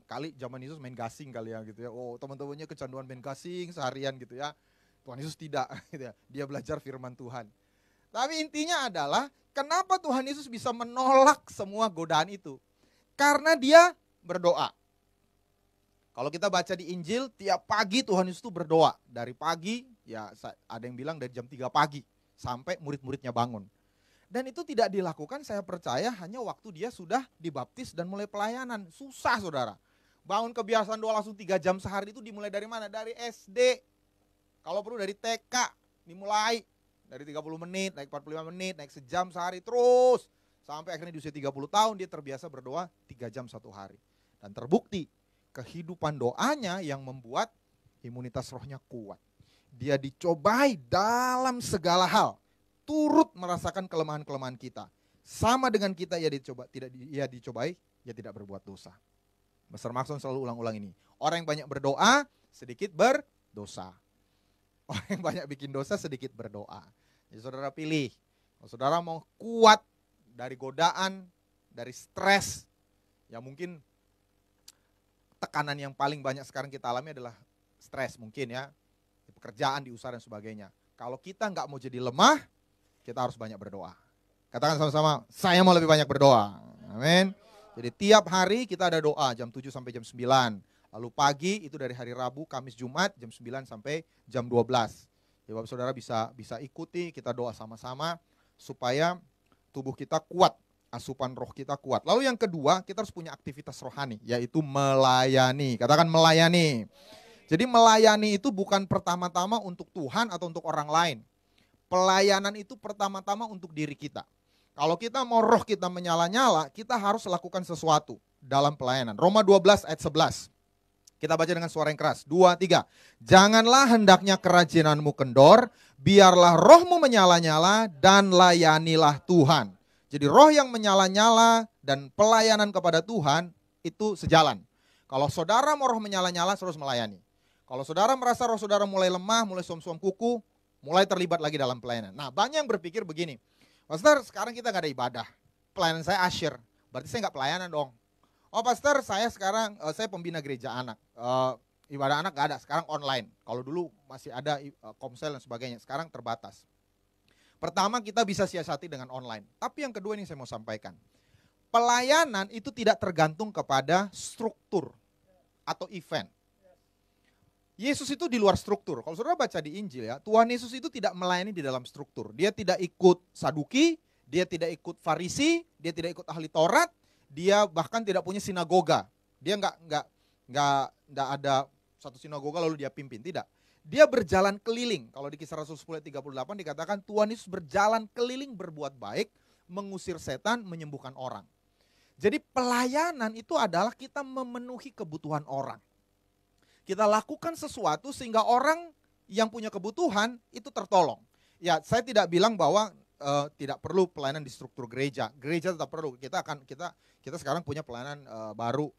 Kali zaman Yesus main gasing kali ya gitu ya. Oh teman-temannya kecanduan main gasing seharian gitu ya. Tuhan Yesus tidak gitu ya. Dia belajar firman Tuhan. Tapi intinya adalah kenapa Tuhan Yesus bisa menolak semua godaan itu? Karena dia berdoa. Kalau kita baca di Injil, tiap pagi Tuhan Yesus itu berdoa. Dari pagi, ya ada yang bilang dari jam 3 pagi sampai murid-muridnya bangun. Dan itu tidak dilakukan, saya percaya hanya waktu dia sudah dibaptis dan mulai pelayanan. Susah saudara. Bangun kebiasaan doa langsung 3 jam sehari itu dimulai dari mana? Dari SD. Kalau perlu dari TK dimulai. Dari 30 menit, naik 45 menit, naik sejam sehari terus. Sampai akhirnya di usia 30 tahun dia terbiasa berdoa 3 jam satu hari. Dan terbukti kehidupan doanya yang membuat imunitas rohnya kuat. Dia dicobai dalam segala hal. Turut merasakan kelemahan-kelemahan kita. Sama dengan kita ia dicobai, ia tidak berbuat dosa. Besar Maksud selalu ulang-ulang ini. Orang yang banyak berdoa, sedikit berdosa. Orang yang banyak bikin dosa, sedikit berdoa. Jadi saudara pilih. Kalau saudara mau kuat dari godaan, dari stres, ya mungkin tekanan yang paling banyak sekarang kita alami adalah stres mungkin ya. Di pekerjaan, di usaha dan sebagainya. Kalau kita nggak mau jadi lemah, kita harus banyak berdoa. Katakan sama-sama, saya mau lebih banyak berdoa. Amin. Jadi tiap hari kita ada doa jam 7 sampai jam 9. Lalu pagi itu dari hari Rabu, Kamis, Jumat jam 9 sampai jam 12. Jadi Bapak Saudara bisa ikuti, kita doa sama-sama supaya tubuh kita kuat, asupan roh kita kuat. Lalu yang kedua, kita harus punya aktivitas rohani, yaitu melayani. Katakan melayani. Jadi melayani itu bukan pertama-tama untuk Tuhan atau untuk orang lain. Pelayanan itu pertama-tama untuk diri kita. Kalau kita mau roh kita menyala-nyala, kita harus lakukan sesuatu dalam pelayanan. Roma 12 ayat 11. Kita baca dengan suara yang keras. 2, 3. Janganlah hendaknya kerajinanmu kendor, biarlah rohmu menyala-nyala dan layanilah Tuhan. Jadi roh yang menyala-nyala dan pelayanan kepada Tuhan itu sejalan. Kalau saudara mau roh menyala-nyala, terus melayani. Kalau saudara merasa roh saudara mulai lemah, mulai suam-suam kuku, mulai terlibat lagi dalam pelayanan. Nah banyak yang berpikir begini, Pastor sekarang kita gak ada ibadah, pelayanan saya asyir, berarti saya gak pelayanan dong. Oh pastor saya sekarang, saya pembina gereja anak, ibadah anak gak ada, sekarang online. Kalau dulu masih ada komsel dan sebagainya, sekarang terbatas. Pertama kita bisa siasati dengan online, tapi yang kedua ini saya mau sampaikan. Pelayanan itu tidak tergantung kepada struktur atau event. Yesus itu di luar struktur. Kalau saudara baca di Injil ya, Tuhan Yesus itu tidak melayani di dalam struktur. Dia tidak ikut Saduki, dia tidak ikut Farisi, dia tidak ikut ahli Taurat, dia bahkan tidak punya sinagoga. Dia nggak ada satu sinagoga lalu dia pimpin, tidak. Dia berjalan keliling. Kalau di Kisah Rasul 10:38 dikatakan Tuhan Yesus berjalan keliling berbuat baik, mengusir setan, menyembuhkan orang. Jadi pelayanan itu adalah kita memenuhi kebutuhan orang. Kita lakukan sesuatu sehingga orang yang punya kebutuhan itu tertolong. Ya, saya tidak bilang bahwa tidak perlu pelayanan di struktur gereja. Gereja tetap perlu. Kita sekarang punya pelayanan baru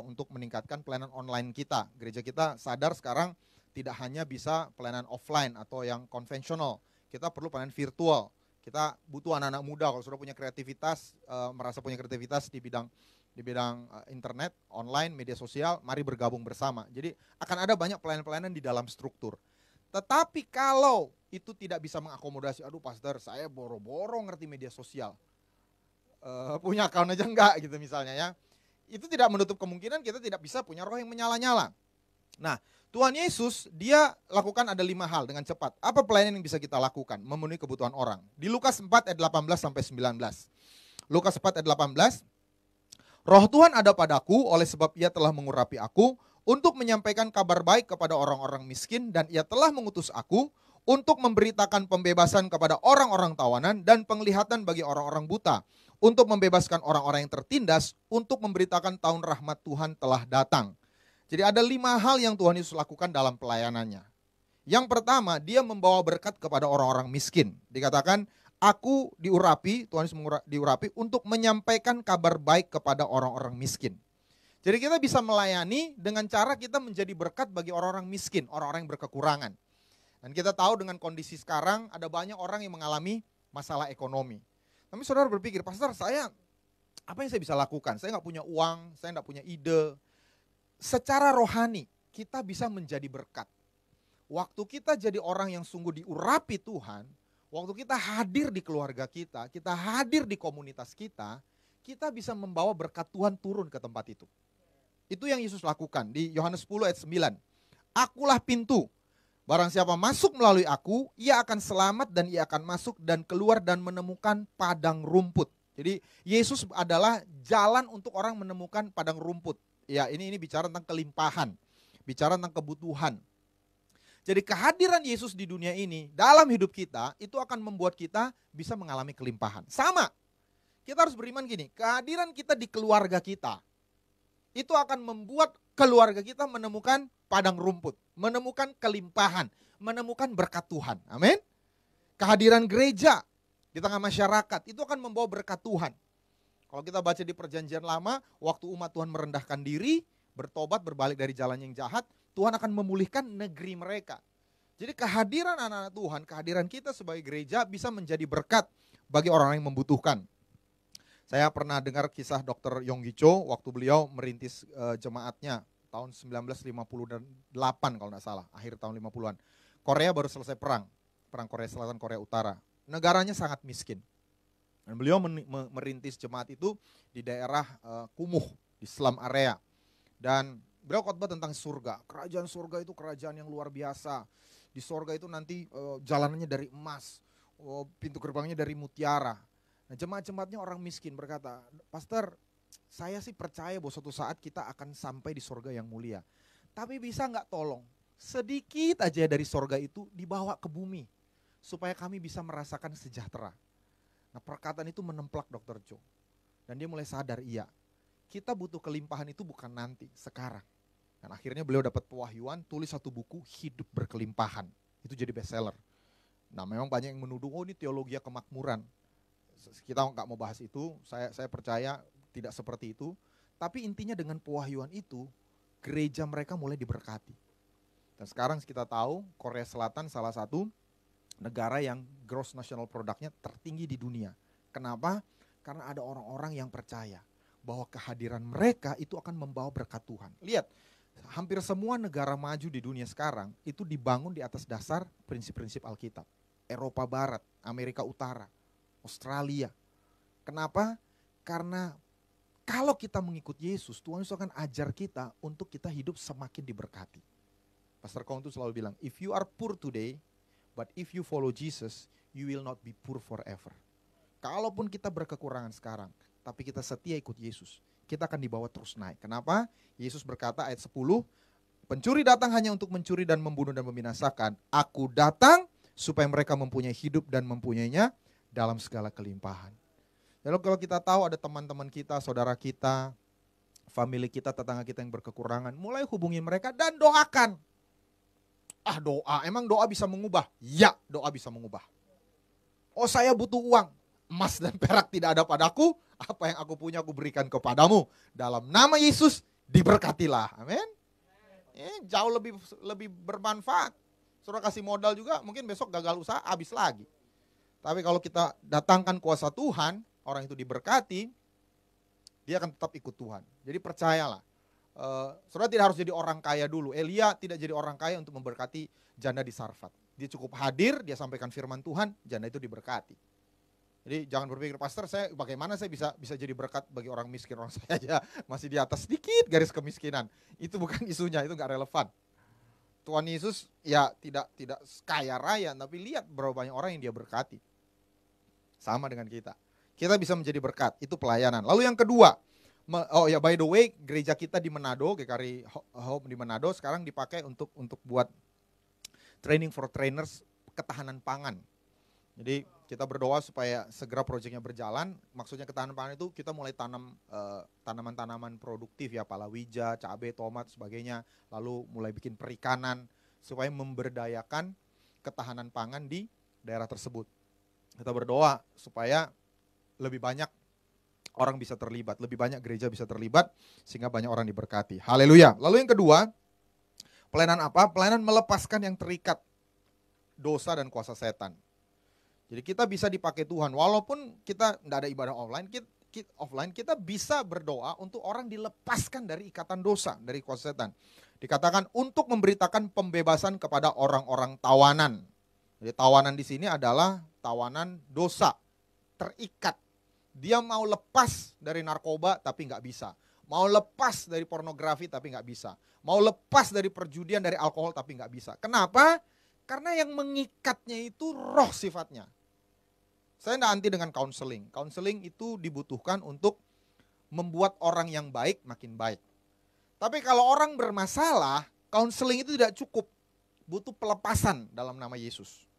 untuk meningkatkan pelayanan online kita. Gereja kita sadar sekarang tidak hanya bisa pelayanan offline atau yang konvensional. Kita perlu pelayanan virtual. Kita butuh anak-anak muda kalau sudah punya kreativitas, merasa punya kreativitas di bidang internet, online, media sosial, mari bergabung bersama. Jadi akan ada banyak pelayanan-pelayanan di dalam struktur. Tetapi kalau itu tidak bisa mengakomodasi, aduh pastor saya boro-boro ngerti media sosial. punya account aja enggak gitu misalnya ya. Itu tidak menutup kemungkinan kita tidak bisa punya roh yang menyala-nyala. Nah, Tuhan Yesus dia lakukan ada 5 hal dengan cepat. Apa pelayanan yang bisa kita lakukan memenuhi kebutuhan orang? Di Lukas 4 ayat 18 sampai 19. Lukas 4 ayat 18. Roh Tuhan ada padaku oleh sebab ia telah mengurapi aku untuk menyampaikan kabar baik kepada orang-orang miskin, dan ia telah mengutus aku untuk memberitakan pembebasan kepada orang-orang tawanan dan penglihatan bagi orang-orang buta, untuk membebaskan orang-orang yang tertindas, untuk memberitakan tahun rahmat Tuhan telah datang. Jadi ada 5 hal yang Tuhan Yesus lakukan dalam pelayanannya. Yang pertama, dia membawa berkat kepada orang-orang miskin. Dikatakan, aku diurapi, Tuhan Yesus diurapi untuk menyampaikan kabar baik kepada orang-orang miskin. Jadi kita bisa melayani dengan cara kita menjadi berkat bagi orang-orang miskin, orang-orang yang berkekurangan. Dan kita tahu dengan kondisi sekarang ada banyak orang yang mengalami masalah ekonomi. Tapi saudara berpikir, pastor apa yang saya bisa lakukan? Saya nggak punya uang, saya nggak punya ide. Secara rohani kita bisa menjadi berkat. Waktu kita jadi orang yang sungguh diurapi Tuhan, waktu kita hadir di keluarga kita hadir di komunitas kita bisa membawa berkat Tuhan turun ke tempat itu. Itu yang Yesus lakukan di Yohanes 10 ayat 9. Akulah pintu. Barang siapa masuk melalui aku, ia akan selamat dan ia akan masuk dan keluar dan menemukan padang rumput. Jadi Yesus adalah jalan untuk orang menemukan padang rumput. Ya, ini bicara tentang kelimpahan, bicara tentang kebutuhan. Jadi kehadiran Yesus di dunia ini dalam hidup kita itu akan membuat kita bisa mengalami kelimpahan. Sama, kita harus beriman gini, kehadiran kita di keluarga kita itu akan membuat keluarga kita menemukan padang rumput, menemukan kelimpahan, menemukan berkat Tuhan. Amin. Kehadiran gereja di tengah masyarakat itu akan membawa berkat Tuhan. Kalau kita baca di perjanjian lama, waktu umat Tuhan merendahkan diri, bertobat, berbalik dari jalan yang jahat, Tuhan akan memulihkan negeri mereka. Jadi kehadiran anak-anak Tuhan, kehadiran kita sebagai gereja bisa menjadi berkat bagi orang-orang yang membutuhkan. Saya pernah dengar kisah Dr. Yonggi Cho waktu beliau merintis jemaatnya tahun 1958 kalau tidak salah, akhir tahun 50-an. Korea baru selesai perang Korea Selatan, Korea Utara. Negaranya sangat miskin. Dan beliau merintis jemaat itu di daerah kumuh, di slum area. Dan beliau khotbah tentang surga. Kerajaan surga itu kerajaan yang luar biasa. Di surga itu nanti jalanannya dari emas, pintu gerbangnya dari mutiara. Nah, jemaat-jemaatnya orang miskin berkata, pastor, saya sih percaya bahwa suatu saat kita akan sampai di surga yang mulia. Tapi bisa nggak tolong sedikit aja dari surga itu dibawa ke bumi, supaya kami bisa merasakan sejahtera. Nah, perkataan itu menemplak Dr. Cho. Dan dia mulai sadar, iya, kita butuh kelimpahan itu bukan nanti, sekarang. Dan akhirnya beliau dapat pewahyuan, tulis 1 buku, Hidup Berkelimpahan. Itu jadi bestseller. Nah, memang banyak yang menuduh, oh ini teologi kemakmuran. Kita nggak mau bahas itu, saya percaya tidak seperti itu. Tapi intinya dengan pewahyuan itu, gereja mereka mulai diberkati. Dan sekarang kita tahu, Korea Selatan salah satu negara yang gross national productnya tertinggi di dunia. Kenapa? Karena ada orang-orang yang percaya bahwa kehadiran mereka itu akan membawa berkat Tuhan. Lihat, hampir semua negara maju di dunia sekarang itu dibangun di atas dasar prinsip-prinsip Alkitab. Eropa Barat, Amerika Utara, Australia. Kenapa? Karena kalau kita mengikut Yesus, Tuhan Yesus akan ajar kita untuk kita hidup semakin diberkati. Pastor Kong itu selalu bilang, if you are poor today, but if you follow Jesus, you will not be poor forever. Kalaupun kita berkekurangan sekarang, tapi kita setia ikut Yesus, kita akan dibawa terus naik. Kenapa? Yesus berkata ayat 10, pencuri datang hanya untuk mencuri dan membunuh dan membinasakan. Aku datang supaya mereka mempunyai hidup dan mempunyainya dalam segala kelimpahan. Lalu kalau kita tahu ada teman-teman kita, saudara kita, family kita, tetangga kita yang berkekurangan, mulai hubungi mereka dan doakan. Doa, emang doa bisa mengubah? Ya, doa bisa mengubah. Oh, saya butuh uang. Emas dan perak tidak ada padaku, apa yang aku punya aku berikan kepadamu. Dalam nama Yesus diberkatilah. Amin. Jauh lebih bermanfaat. Saudara kasih modal juga, mungkin besok gagal usaha, habis lagi. Tapi kalau kita datangkan kuasa Tuhan, orang itu diberkati, dia akan tetap ikut Tuhan. Jadi percayalah. Saudara tidak harus jadi orang kaya dulu. Elia tidak jadi orang kaya untuk memberkati janda di Sarfat. Dia cukup hadir, dia sampaikan firman Tuhan, janda itu diberkati. Jadi jangan berpikir, pastor saya bagaimana saya bisa jadi berkat bagi orang miskin, orang saya aja masih di atas sedikit garis kemiskinan. Itu bukan isunya, itu nggak relevan. Tuhan Yesus ya tidak kaya raya, tapi lihat berapa banyak orang yang dia berkati. Sama dengan kita. Kita bisa menjadi berkat, itu pelayanan. Lalu yang kedua, oh ya by the way, gereja kita di Manado, GKRI Hope di Manado sekarang dipakai untuk buat training for trainers ketahanan pangan. Jadi kita berdoa supaya segera proyeknya berjalan. Maksudnya ketahanan pangan itu kita mulai tanam tanaman-tanaman produktif ya, palawija, cabai, tomat, sebagainya. Lalu mulai bikin perikanan supaya memberdayakan ketahanan pangan di daerah tersebut. Kita berdoa supaya lebih banyak orang bisa terlibat, lebih banyak gereja bisa terlibat sehingga banyak orang diberkati. Haleluya. Lalu yang kedua, pelayanan apa? Pelayanan melepaskan yang terikat dosa dan kuasa setan. Jadi kita bisa dipakai Tuhan, walaupun kita tidak ada ibadah offline, kita bisa berdoa untuk orang dilepaskan dari ikatan dosa, dari kuasa setan. Dikatakan untuk memberitakan pembebasan kepada orang-orang tawanan. Jadi tawanan di sini adalah tawanan dosa, terikat. Dia mau lepas dari narkoba tapi nggak bisa. Mau lepas dari pornografi tapi nggak bisa. Mau lepas dari perjudian, dari alkohol tapi nggak bisa. Kenapa? Karena yang mengikatnya itu roh sifatnya. Saya tidak anti dengan counseling. Counseling itu dibutuhkan untuk membuat orang yang baik makin baik. Tapi kalau orang bermasalah, counseling itu tidak cukup. Butuh pelepasan dalam nama Yesus.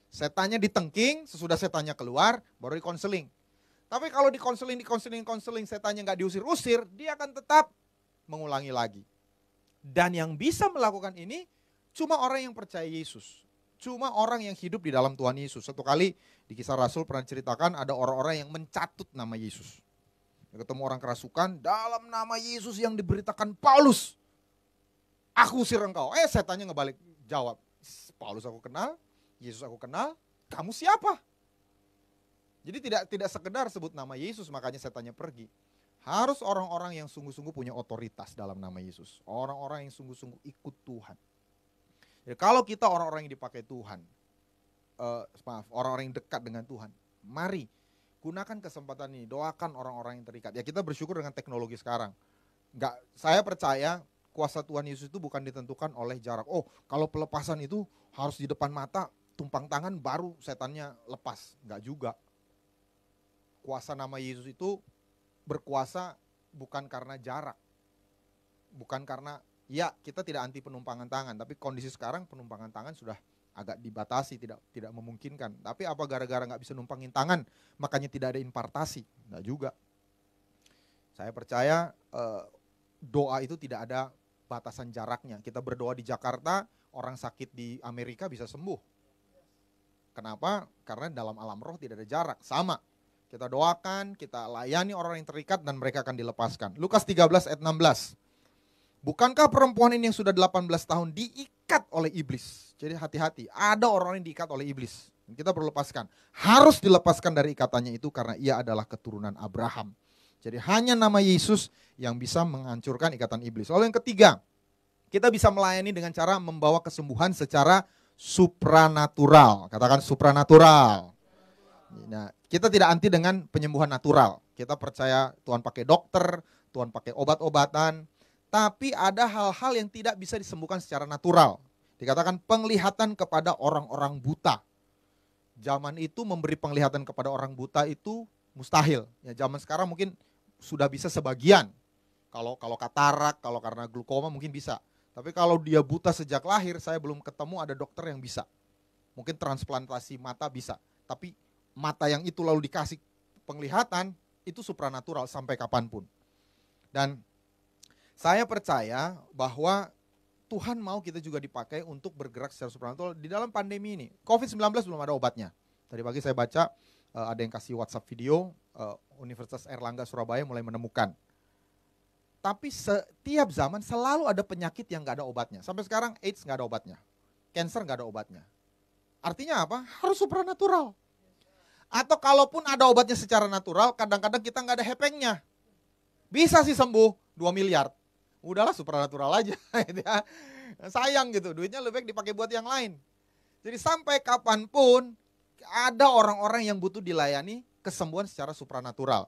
Setannya ditengking, sesudah setannya keluar, baru di-counseling. Tapi kalau di-counseling, setannya nggak diusir-usir, dia akan tetap mengulangi lagi. Dan yang bisa melakukan ini, cuma orang yang percaya Yesus. Cuma orang yang hidup di dalam Tuhan Yesus. Satu kali di Kisah Rasul pernah ceritakan ada orang-orang yang mencatut nama Yesus. Ketemu orang kerasukan, dalam nama Yesus yang diberitakan Paulus, aku usir engkau. Setannya ngebalik jawab, Paulus aku kenal, Yesus aku kenal, kamu siapa? Jadi tidak sekedar sebut nama Yesus makanya setannya pergi. Harus orang-orang yang sungguh-sungguh punya otoritas dalam nama Yesus. Orang-orang yang sungguh-sungguh ikut Tuhan. Jadi kalau kita orang-orang yang dipakai Tuhan, orang-orang yang dekat dengan Tuhan, mari gunakan kesempatan ini, doakan orang-orang yang terikat. Ya kita bersyukur dengan teknologi sekarang. Saya percaya kuasa Tuhan Yesus itu bukan ditentukan oleh jarak. Oh kalau pelepasan itu harus di depan mata, tumpang tangan baru setannya lepas. Enggak juga. Kuasa nama Yesus itu berkuasa bukan karena jarak. Bukan karena, ya kita tidak anti penumpangan tangan, tapi kondisi sekarang penumpangan tangan sudah agak dibatasi, tidak memungkinkan. Tapi apa gara-gara nggak bisa numpangin tangan, makanya tidak ada impartasi? Nggak juga. Saya percaya doa itu tidak ada batasan jaraknya. Kita berdoa di Jakarta, orang sakit di Amerika bisa sembuh. Kenapa? Karena dalam alam roh tidak ada jarak, sama. Kita doakan, kita layani orang yang terikat dan mereka akan dilepaskan. Lukas 13 ayat 16. Bukankah perempuan ini yang sudah 18 tahun diikat oleh iblis? Jadi hati-hati, ada orang yang diikat oleh iblis. Kita perlu lepaskan. Harus dilepaskan dari ikatannya itu karena ia adalah keturunan Abraham. Jadi hanya nama Yesus yang bisa menghancurkan ikatan iblis. Lalu yang ketiga, kita bisa melayani dengan cara membawa kesembuhan secara supranatural. Katakan supranatural. Nah, kita tidak anti dengan penyembuhan natural. Kita percaya Tuhan pakai dokter, Tuhan pakai obat-obatan. Tapi ada hal-hal yang tidak bisa disembuhkan secara natural. Dikatakan penglihatan kepada orang-orang buta. Zaman itu memberi penglihatan kepada orang buta itu mustahil. Ya, zaman sekarang mungkin sudah bisa sebagian. Kalau katarak, kalau karena glukoma mungkin bisa. Tapi kalau dia buta sejak lahir, saya belum ketemu ada dokter yang bisa. Mungkin transplantasi mata bisa. Tapi mata yang itu lalu dikasih penglihatan, itu supranatural sampai kapanpun. Dan saya percaya bahwa Tuhan mau kita juga dipakai untuk bergerak secara supranatural di dalam pandemi ini. COVID-19 belum ada obatnya. Tadi pagi saya baca ada yang kasih WhatsApp video, Universitas Airlangga Surabaya mulai menemukan. Tapi setiap zaman selalu ada penyakit yang nggak ada obatnya. Sampai sekarang AIDS nggak ada obatnya, cancer nggak ada obatnya. Artinya apa? Harus supranatural. Atau kalaupun ada obatnya secara natural, kadang-kadang kita nggak ada hepengnya. Bisa sih sembuh 2 miliar. Udahlah supranatural aja. Sayang gitu, duitnya lebih baik dipakai buat yang lain. Jadi sampai kapanpun ada orang-orang yang butuh dilayani kesembuhan secara supranatural.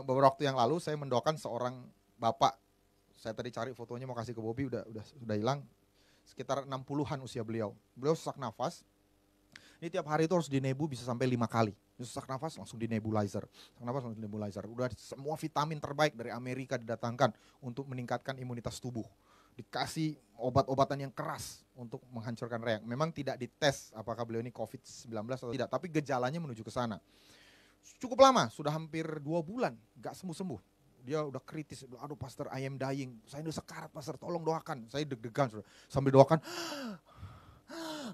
Beberapa waktu yang lalu saya mendoakan seorang bapak. Saya tadi cari fotonya mau kasih ke Bobby, sudah hilang. Sekitar 60-an usia beliau. Beliau sesak nafas. Ini tiap hari itu harus dinebu bisa sampai 5 kali. Sesak nafas langsung dinebulizer. Sesak nafas langsung dinebulizer. Udah semua vitamin terbaik dari Amerika didatangkan untuk meningkatkan imunitas tubuh. Dikasih obat-obatan yang keras untuk menghancurkan reak. Memang tidak dites apakah beliau ini COVID-19 atau tidak, tapi gejalanya menuju ke sana. Cukup lama, sudah hampir 2 bulan, gak sembuh-sembuh. Dia udah kritis, aduh pastor I am dying, saya udah sekarat pastor, tolong doakan. Saya deg-degan sambil doakan,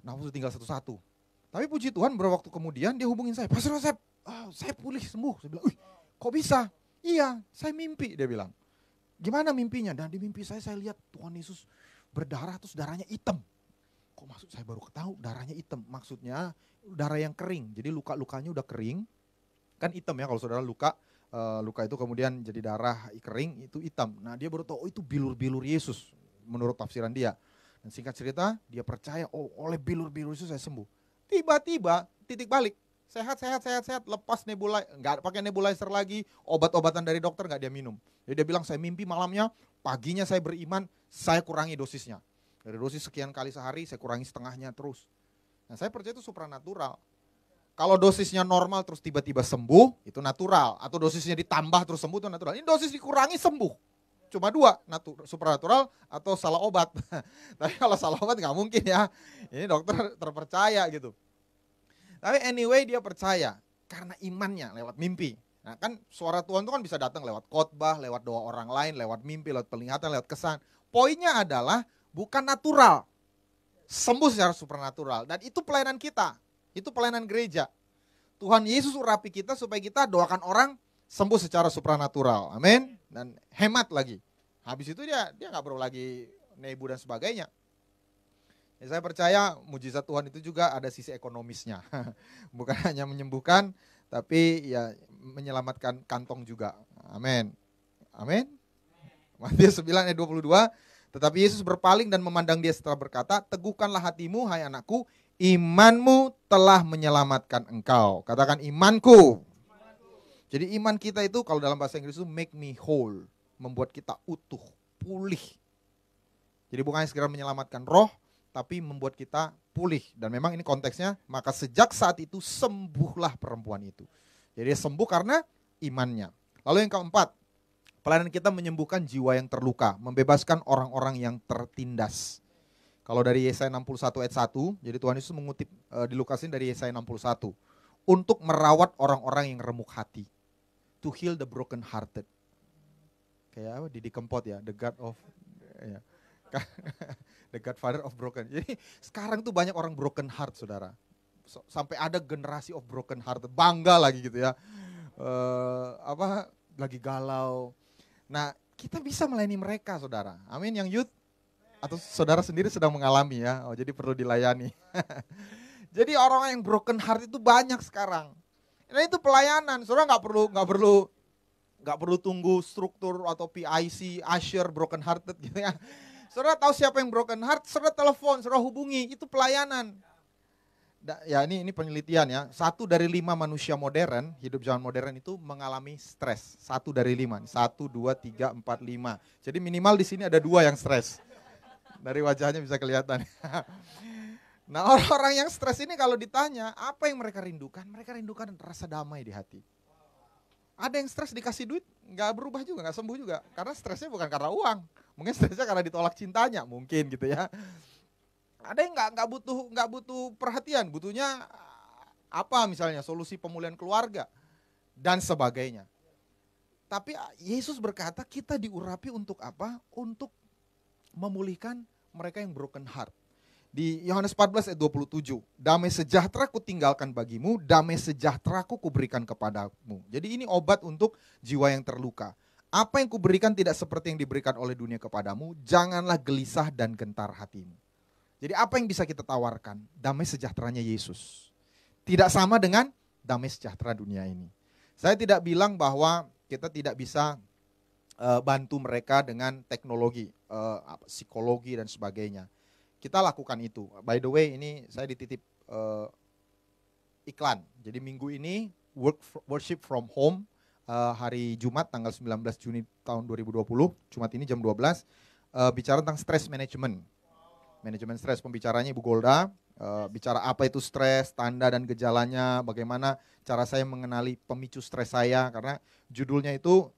nafas tinggal satu-satu. Tapi puji Tuhan beberapa waktu kemudian dia hubungin saya, Pastor Joseph, saya pulih sembuh. Saya bilang, kok bisa? Iya, saya mimpi, dia bilang. Gimana mimpinya? Dan di mimpi saya lihat Tuhan Yesus berdarah terus darahnya hitam. Kok maksud saya baru ketahui darahnya hitam? Maksudnya darah yang kering, jadi luka-lukanya udah kering. Kan hitam ya kalau saudara luka itu kemudian jadi darah kering itu hitam. Nah dia baru tahu itu bilur-bilur Yesus menurut tafsiran dia. Dan singkat cerita dia percaya oleh bilur-bilur Yesus saya sembuh. Tiba-tiba titik balik, sehat, lepas nebulizer, nggak pakai nebulizer lagi, obat-obatan dari dokter nggak dia minum. Jadi dia bilang saya mimpi malamnya, paginya saya beriman, saya kurangi dosisnya. Dari dosis sekian kali sehari saya kurangi setengahnya terus. Nah saya percaya itu supranatural. Kalau dosisnya normal terus tiba-tiba sembuh, itu natural. Atau dosisnya ditambah terus sembuh, itu natural. Ini dosis dikurangi sembuh. Cuma 2, supranatural atau salah obat. Tapi kalau salah obat nggak mungkin ya. Ini dokter terpercaya gitu. Tapi anyway dia percaya karena imannya lewat mimpi. Nah kan suara Tuhan itu kan bisa datang lewat khotbah, lewat doa orang lain, lewat mimpi, lewat penglihatan, lewat kesan. Poinnya adalah bukan natural. Sembuh secara supranatural. Dan itu pelayanan kita. Itu pelayanan gereja. Tuhan Yesus urapi kita supaya kita doakan orang sembuh secara supranatural. Amin. Dan hemat lagi. Habis itu dia nggak perlu lagi nebu dan sebagainya. Ya, saya percaya mujizat Tuhan itu juga ada sisi ekonomisnya. Bukan hanya menyembuhkan, tapi ya menyelamatkan kantong juga. Amin. Amin. Matius 9 ayat 22. Tetapi Yesus berpaling dan memandang dia setelah berkata, teguhkanlah hatimu hai anakku, imanmu telah menyelamatkan engkau. Katakan imanku. Jadi iman kita itu kalau dalam bahasa Inggris itu make me whole. Membuat kita utuh, pulih. Jadi bukan sekedar menyelamatkan roh, tapi membuat kita pulih. Dan memang ini konteksnya, maka sejak saat itu sembuhlah perempuan itu. Jadi dia sembuh karena imannya. Lalu yang keempat, pelayanan kita menyembuhkan jiwa yang terluka, membebaskan orang-orang yang tertindas. Kalau dari Yesaya 61 ayat 1, jadi Tuhan Yesus mengutip di Lukas ini dari Yesaya 61. Untuk merawat orang-orang yang remuk hati. To heal the broken hearted. Kayak apa? Didi Kempot ya, the God of ya. The Godfather of broken. Jadi sekarang tuh banyak orang broken heart, saudara. Sampai ada generasi of broken heart, bangga lagi gitu ya. Lagi galau. Nah, kita bisa melayani mereka, saudara. Amin. Yang youth atau saudara sendiri sedang mengalami ya. Jadi perlu dilayani. Jadi orang yang broken heart itu banyak sekarang. Nah itu pelayanan, saudara nggak perlu tunggu struktur atau PIC, usher, broken hearted gitu ya. Saudara tahu siapa yang broken heart, saudara telepon, saudara hubungi, itu pelayanan. Ya ini penelitian ya, 1 dari 5 manusia modern, hidup zaman modern itu mengalami stres. 1 dari 5, 1, 2, 3, 4, 5. Jadi minimal di sini ada 2 yang stres. Dari wajahnya bisa kelihatan. Nah orang-orang yang stres ini kalau ditanya apa yang mereka rindukan rasa damai di hati. Ada yang stres dikasih duit nggak berubah juga, nggak sembuh juga, karena stresnya bukan karena uang, mungkin stresnya karena ditolak cintanya mungkin gitu ya. Ada yang nggak butuh perhatian, butuhnya apa misalnya solusi pemulihan keluarga dan sebagainya. Tapi Yesus berkata kita diurapi untuk apa? Untuk memulihkan mereka yang broken heart. Di Yohanes 14 ayat 27, damai sejahtera ku tinggalkan bagimu, damai sejahtera ku berikan kepadamu. Jadi ini obat untuk jiwa yang terluka. Apa yang kuberikan tidak seperti yang diberikan oleh dunia kepadamu, janganlah gelisah dan gentar hatimu. Jadi apa yang bisa kita tawarkan? Damai sejahteranya Yesus. Tidak sama dengan damai sejahtera dunia ini. Saya tidak bilang bahwa kita tidak bisa bantu mereka dengan teknologi, psikologi dan sebagainya. Kita lakukan itu. By the way, ini saya dititip iklan. Jadi minggu ini worship from home hari Jumat tanggal 19 Juni tahun 2020, Jumat ini jam 12, bicara tentang stress management. Manajemen stres, pembicaranya Ibu Golda, bicara apa itu stres, tanda dan gejalanya, bagaimana cara saya mengenali pemicu stres saya, karena judulnya itu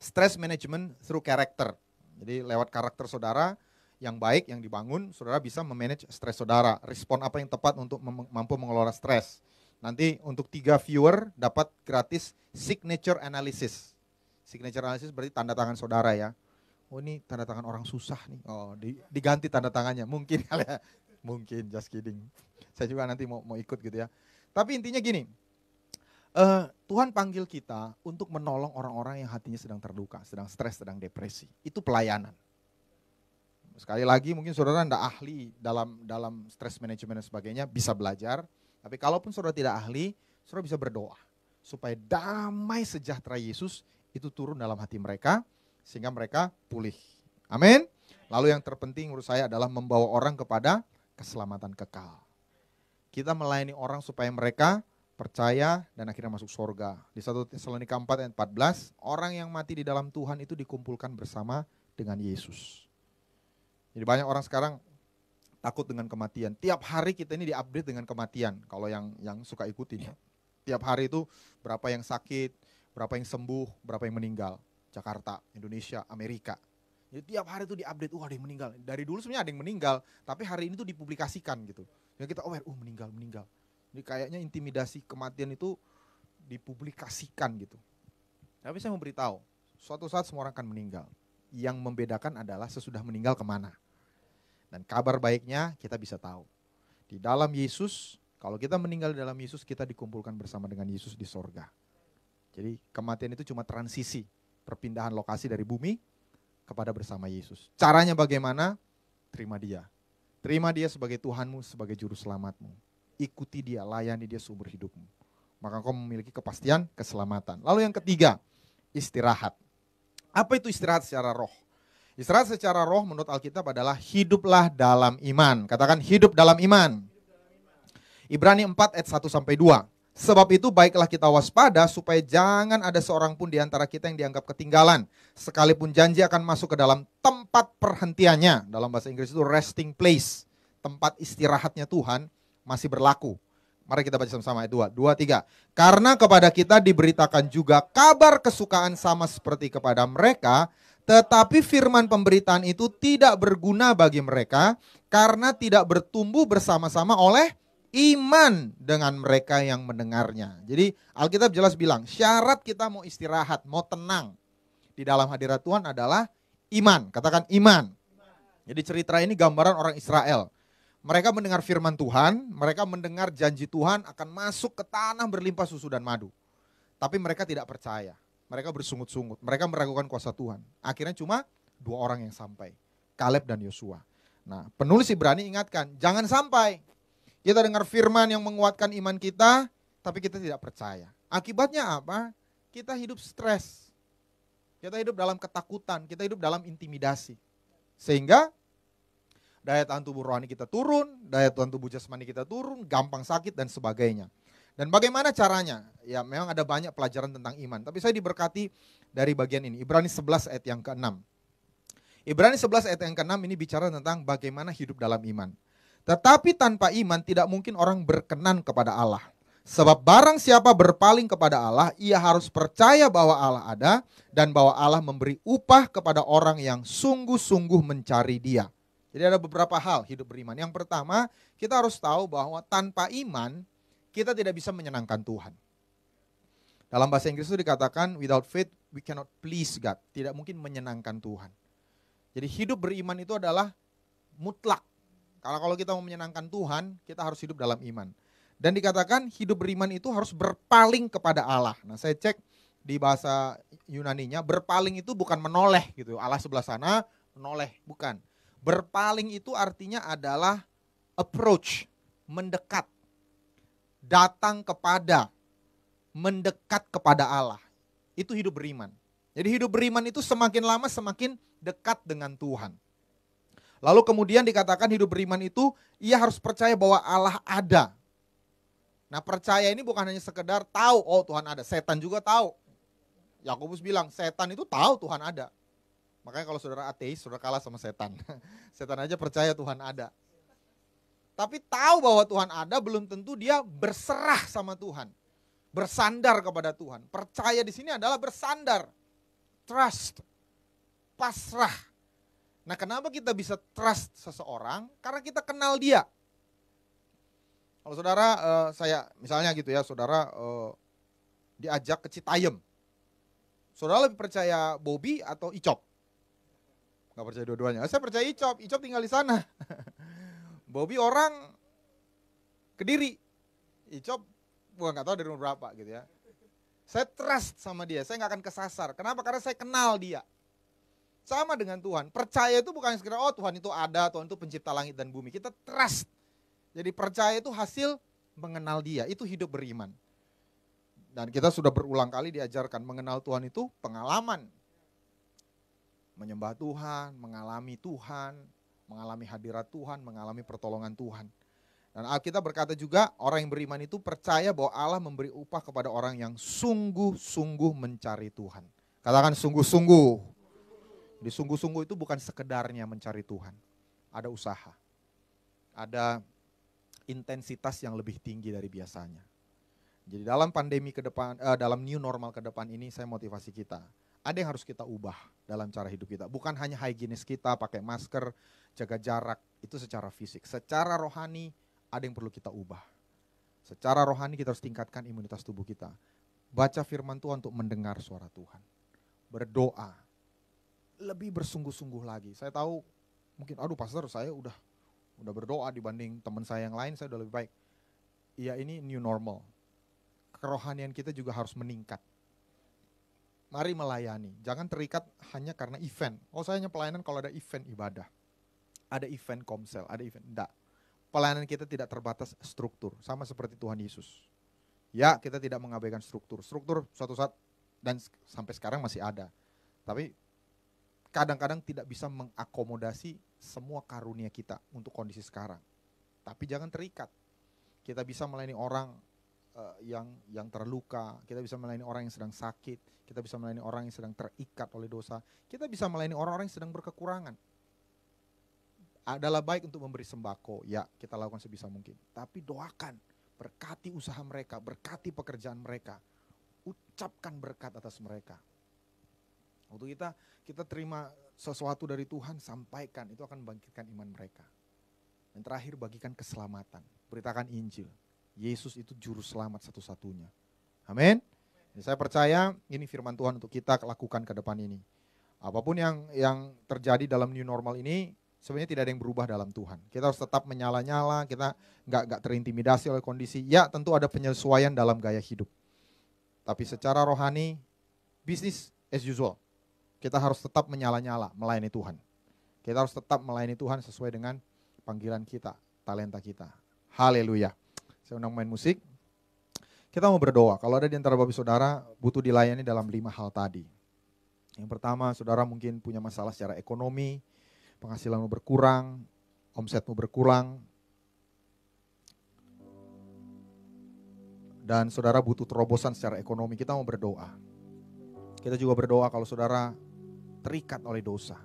stress management through character. Jadi lewat karakter saudara yang baik, yang dibangun, saudara bisa memanage stres saudara, respon apa yang tepat untuk mampu mengelola stres. Nanti untuk 3 viewer dapat gratis signature analysis. Signature analysis berarti tanda tangan saudara ya. Oh ini tanda tangan orang susah nih, oh diganti tanda tangannya, mungkin kali ya, mungkin, just kidding. Saya juga nanti mau ikut gitu ya. Tapi intinya gini, Tuhan panggil kita untuk menolong orang-orang yang hatinya sedang terluka, sedang stres, sedang depresi. Itu pelayanan. Sekali lagi mungkin saudara tidak ahli dalam stress management dan sebagainya, bisa belajar. Tapi kalaupun saudara tidak ahli, saudara bisa berdoa supaya damai sejahtera Yesus itu turun dalam hati mereka, sehingga mereka pulih. Amin. Lalu yang terpenting menurut saya adalah membawa orang kepada keselamatan kekal. Kita melayani orang supaya mereka percaya dan akhirnya masuk surga. Di 1 Tesalonika 4 ayat 14, orang yang mati di dalam Tuhan itu dikumpulkan bersama dengan Yesus. Jadi banyak orang sekarang takut dengan kematian. Tiap hari kita ini diupdate dengan kematian. Kalau yang suka ikutin ya. Tiap hari itu berapa yang sakit, berapa yang sembuh, berapa yang meninggal. Jakarta, Indonesia, Amerika. Jadi tiap hari itu diupdate, ada yang meninggal. Dari dulu sebenarnya ada yang meninggal, tapi hari ini tuh dipublikasikan gitu. Jadi kita aware, meninggal. Jadi kayaknya intimidasi kematian itu dipublikasikan gitu. Tapi saya mau beritahu, suatu saat semua orang akan meninggal. Yang membedakan adalah sesudah meninggal kemana. Dan kabar baiknya kita bisa tahu. Di dalam Yesus, kalau kita meninggal di dalam Yesus, kita dikumpulkan bersama dengan Yesus di sorga. Jadi kematian itu cuma transisi. Perpindahan lokasi dari bumi kepada bersama Yesus. Caranya bagaimana? Terima dia. Terima dia sebagai Tuhanmu, sebagai juru selamatmu. Ikuti dia, layani dia seumur hidupmu. Maka kau memiliki kepastian keselamatan. Lalu yang ketiga, istirahat. Apa itu istirahat secara roh? Istirahat secara roh menurut Alkitab adalah hiduplah dalam iman. Katakan hidup dalam iman. Ibrani 4 ayat 1-2. Sebab itu baiklah kita waspada supaya jangan ada seorang pun di antara kita yang dianggap ketinggalan. Sekalipun janji akan masuk ke dalam tempat perhentiannya. Dalam bahasa Inggris itu resting place. Tempat istirahatnya Tuhan masih berlaku. Mari kita baca sama-sama ayat 2, 3. Karena kepada kita diberitakan juga kabar kesukaan sama seperti kepada mereka. Tetapi firman pemberitaan itu tidak berguna bagi mereka. Karena tidak bertumbuh bersama-sama oleh iman dengan mereka yang mendengarnya. Jadi Alkitab jelas bilang syarat kita mau istirahat, mau tenang di dalam hadirat Tuhan adalah iman. Katakan iman. Jadi cerita ini gambaran orang Israel. Mereka mendengar firman Tuhan, mereka mendengar janji Tuhan akan masuk ke tanah berlimpah susu dan madu. Tapi mereka tidak percaya. Mereka bersungut-sungut, mereka meragukan kuasa Tuhan. Akhirnya cuma 2 orang yang sampai, Kaleb dan Yosua. Nah, penulis Ibrani ingatkan, jangan sampai kita dengar firman yang menguatkan iman kita, tapi kita tidak percaya. Akibatnya apa? Kita hidup stres. Kita hidup dalam ketakutan, kita hidup dalam intimidasi. Sehingga daya tahan tubuh rohani kita turun, daya tahan tubuh jasmani kita turun, gampang sakit dan sebagainya. Dan bagaimana caranya? Ya memang ada banyak pelajaran tentang iman, tapi saya diberkati dari bagian ini. Ibrani 11 ayat yang ke-6. Ibrani 11 ayat yang ke-6 ini bicara tentang bagaimana hidup dalam iman. Tetapi tanpa iman tidak mungkin orang berkenan kepada Allah. Sebab barang siapa berpaling kepada Allah, ia harus percaya bahwa Allah ada dan bahwa Allah memberi upah kepada orang yang sungguh-sungguh mencari Dia. Jadi ada beberapa hal hidup beriman. Yang pertama, kita harus tahu bahwa tanpa iman, kita tidak bisa menyenangkan Tuhan. Dalam bahasa Inggris itu dikatakan, without faith we cannot please God. Tidak mungkin menyenangkan Tuhan. Jadi hidup beriman itu adalah mutlak. Kalau kita mau menyenangkan Tuhan, kita harus hidup dalam iman. Dan dikatakan hidup beriman itu harus berpaling kepada Allah. Nah saya cek di bahasa Yunaninya, berpaling itu bukan menoleh gitu. Allah sebelah sana, menoleh, bukan. Berpaling itu artinya adalah approach, mendekat, datang kepada, mendekat kepada Allah. Itu hidup beriman. Jadi hidup beriman itu semakin lama semakin dekat dengan Tuhan. Lalu kemudian dikatakan hidup beriman itu ia harus percaya bahwa Allah ada. Nah percaya ini bukan hanya sekedar tahu, oh Tuhan ada. Setan juga tahu. Yakobus bilang setan itu tahu Tuhan ada. Makanya kalau saudara ateis, saudara kalah sama setan. Setan aja percaya Tuhan ada. Tapi tahu bahwa Tuhan ada belum tentu dia berserah sama Tuhan. Bersandar kepada Tuhan. Percaya di sini adalah bersandar. Trust. Pasrah. Nah kenapa kita bisa trust seseorang? Karena kita kenal dia. Kalau saudara, saya misalnya gitu ya, saudara diajak ke Citayam. Saudara lebih percaya Bobby atau Icop? Gak percaya dua-duanya. Saya percaya Icop, Icop tinggal di sana. Bobby orang Kediri. Icop, gak tahu dari umur berapa gitu ya. Saya trust sama dia, saya gak akan kesasar. Kenapa? Karena saya kenal dia. Sama dengan Tuhan, percaya itu bukan sekedar, oh Tuhan itu ada, Tuhan itu pencipta langit dan bumi. Kita trust. Jadi percaya itu hasil mengenal dia, itu hidup beriman. Dan kita sudah berulang kali diajarkan mengenal Tuhan itu pengalaman. Menyembah Tuhan, mengalami Tuhan, mengalami hadirat Tuhan, mengalami pertolongan Tuhan. Dan Alkitab berkata juga orang yang beriman itu percaya bahwa Allah memberi upah kepada orang yang sungguh-sungguh mencari Tuhan. Katakan sungguh-sungguh. Di sungguh-sungguh itu bukan sekedarnya mencari Tuhan. Ada usaha. Ada intensitas yang lebih tinggi dari biasanya. Jadi dalam pandemi ke depan, dalam new normal ke depan ini saya motivasi kita. Ada yang harus kita ubah dalam cara hidup kita. Bukan hanya higienis kita, pakai masker, jaga jarak, itu secara fisik. Secara rohani ada yang perlu kita ubah. Secara rohani kita harus tingkatkan imunitas tubuh kita. Baca firman Tuhan untuk mendengar suara Tuhan. Berdoa. Lebih bersungguh-sungguh lagi. Saya tahu mungkin, aduh pastor saya udah berdoa dibanding teman saya yang lain, saya udah lebih baik. Iya ini new normal. Kerohanian kita juga harus meningkat. Mari melayani, jangan terikat hanya karena event. Oh saya hanya pelayanan kalau ada event ibadah. Ada event komsel, ada event, enggak. Pelayanan kita tidak terbatas struktur, sama seperti Tuhan Yesus. Ya kita tidak mengabaikan struktur. Struktur suatu saat dan sampai sekarang masih ada. Tapi kadang-kadang tidak bisa mengakomodasi semua karunia kita untuk kondisi sekarang. Tapi jangan terikat. Kita bisa melayani orang yang terluka, kita bisa melayani orang yang sedang sakit, kita bisa melayani orang yang sedang terikat oleh dosa, kita bisa melayani orang-orang yang sedang berkekurangan. Adalah baik untuk memberi sembako, ya kita lakukan sebisa mungkin. Tapi doakan, berkati usaha mereka, berkati pekerjaan mereka, ucapkan berkat atas mereka. Waktu kita terima sesuatu dari Tuhan, sampaikan, itu akan membangkitkan iman mereka. Dan terakhir bagikan keselamatan, beritakan Injil. Yesus itu juru selamat satu-satunya. Amin. Saya percaya ini firman Tuhan untuk kita lakukan ke depan ini. Apapun yang terjadi dalam new normal ini, sebenarnya tidak ada yang berubah dalam Tuhan. Kita harus tetap menyala-nyala, kita nggak terintimidasi oleh kondisi. Ya tentu ada penyesuaian dalam gaya hidup. Tapi secara rohani, bisnis as usual. Kita harus tetap menyala-nyala, melayani Tuhan. Kita harus tetap melayani Tuhan sesuai dengan panggilan kita, talenta kita. Haleluya. Saya undang main musik. Kita mau berdoa. Kalau ada di antara bapak saudara butuh dilayani dalam 5 hal tadi. Yang pertama, saudara mungkin punya masalah secara ekonomi, penghasilanmu berkurang, omsetmu berkurang, dan saudara butuh terobosan secara ekonomi. Kita mau berdoa. Kita juga berdoa kalau saudara terikat oleh dosa.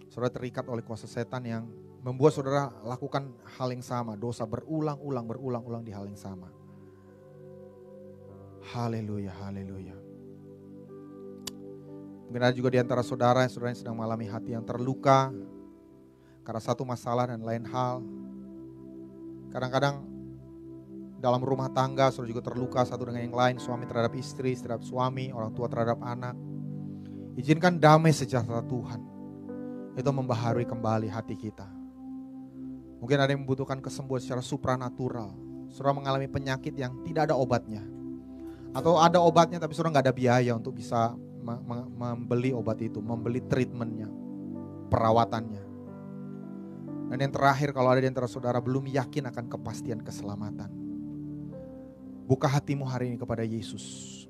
Saudara terikat oleh kuasa setan yang membuat saudara lakukan hal yang sama. Dosa berulang-ulang di hal yang sama. Haleluya, haleluya. Mungkin ada juga di antara saudara yang sedang mengalami hati yang terluka karena satu masalah dan lain hal. Kadang-kadang dalam rumah tangga saudara juga terluka satu dengan yang lain. Suami terhadap istri, istri terhadap suami, orang tua terhadap anak. Izinkan damai sejahtera Tuhan itu membaharui kembali hati kita. Mungkin ada yang membutuhkan kesembuhan secara supranatural. Saudara mengalami penyakit yang tidak ada obatnya. Atau ada obatnya tapi saudara nggak ada biaya untuk bisa membeli obat itu, membeli treatmentnya, perawatannya. Dan yang terakhir, kalau ada di antara saudara belum yakin akan kepastian keselamatan, buka hatimu hari ini kepada Yesus.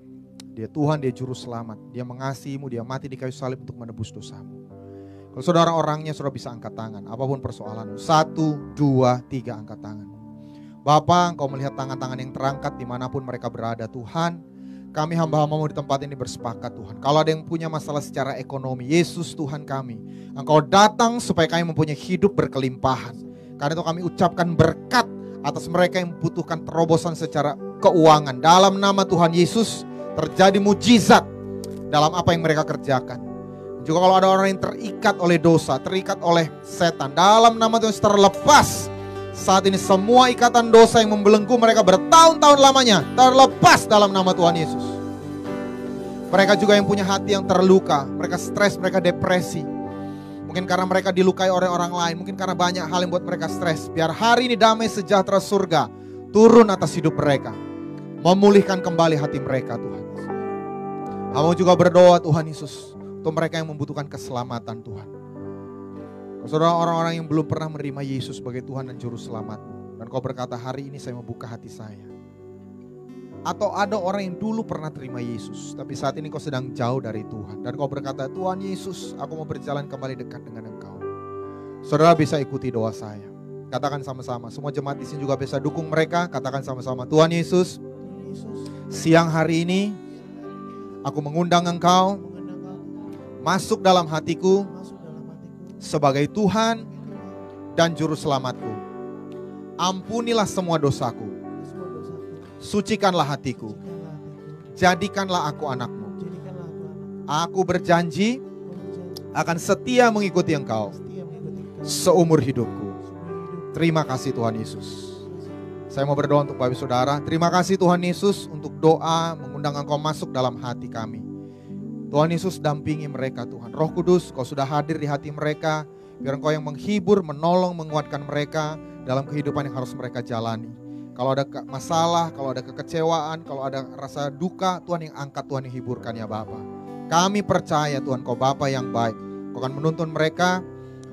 Dia Tuhan, dia juru selamat. Dia mengasihimu, dia mati di kayu salib untuk menebus dosamu. Kalau saudara orangnya, saudara bisa angkat tangan. Apapun persoalanmu. 1, 2, 3 angkat tangan. Bapa, Engkau melihat tangan-tangan yang terangkat dimanapun mereka berada Tuhan. Kami hamba-hamba-Mu di tempat ini bersepakat Tuhan. Kalau ada yang punya masalah secara ekonomi, Yesus Tuhan kami, Engkau datang supaya kami mempunyai hidup berkelimpahan. Karena itu kami ucapkan berkat atas mereka yang membutuhkan terobosan secara keuangan. Dalam nama Tuhan Yesus terjadi mujizat dalam apa yang mereka kerjakan. Juga kalau ada orang yang terikat oleh dosa, terikat oleh setan, dalam nama Tuhan Yesus terlepas. Saat ini semua ikatan dosa yang membelenggu mereka bertahun-tahun lamanya terlepas dalam nama Tuhan Yesus. Mereka juga yang punya hati yang terluka, mereka stres, mereka depresi. Mungkin karena mereka dilukai oleh orang lain, mungkin karena banyak hal yang buat mereka stres. Biar hari ini damai sejahtera surga turun atas hidup mereka, memulihkan kembali hati mereka Tuhan. Kamu juga berdoa Tuhan Yesus untuk mereka yang membutuhkan keselamatan Tuhan. Saudara, orang-orang yang belum pernah menerima Yesus sebagai Tuhan dan Juru Selamat, dan kau berkata hari ini saya membuka hati saya. Atau ada orang yang dulu pernah terima Yesus, tapi saat ini kau sedang jauh dari Tuhan, dan kau berkata, Tuhan Yesus, aku mau berjalan kembali dekat dengan Engkau. Saudara bisa ikuti doa saya. Katakan sama-sama, semua jemaat di sini juga bisa dukung mereka. Katakan sama-sama, Tuhan Yesus, siang hari ini aku mengundang Engkau masuk dalam hatiku sebagai Tuhan dan Juru Selamatku. Ampunilah semua dosaku, sucikanlah hatiku, jadikanlah aku anakmu. Aku berjanji akan setia mengikuti Engkau seumur hidupku. Terima kasih Tuhan Yesus. Saya mau berdoa untuk Bapak Saudara. Terima kasih Tuhan Yesus untuk doa mengundang Engkau masuk dalam hati kami. Tuhan Yesus dampingi mereka Tuhan. Roh Kudus, Kau sudah hadir di hati mereka. Biar Engkau yang menghibur, menolong, menguatkan mereka dalam kehidupan yang harus mereka jalani. Kalau ada masalah, kalau ada kekecewaan, kalau ada rasa duka, Tuhan yang angkat, Tuhan yang hiburkan ya Bapa. Kami percaya Tuhan Kau Bapa yang baik. Kau akan menuntun mereka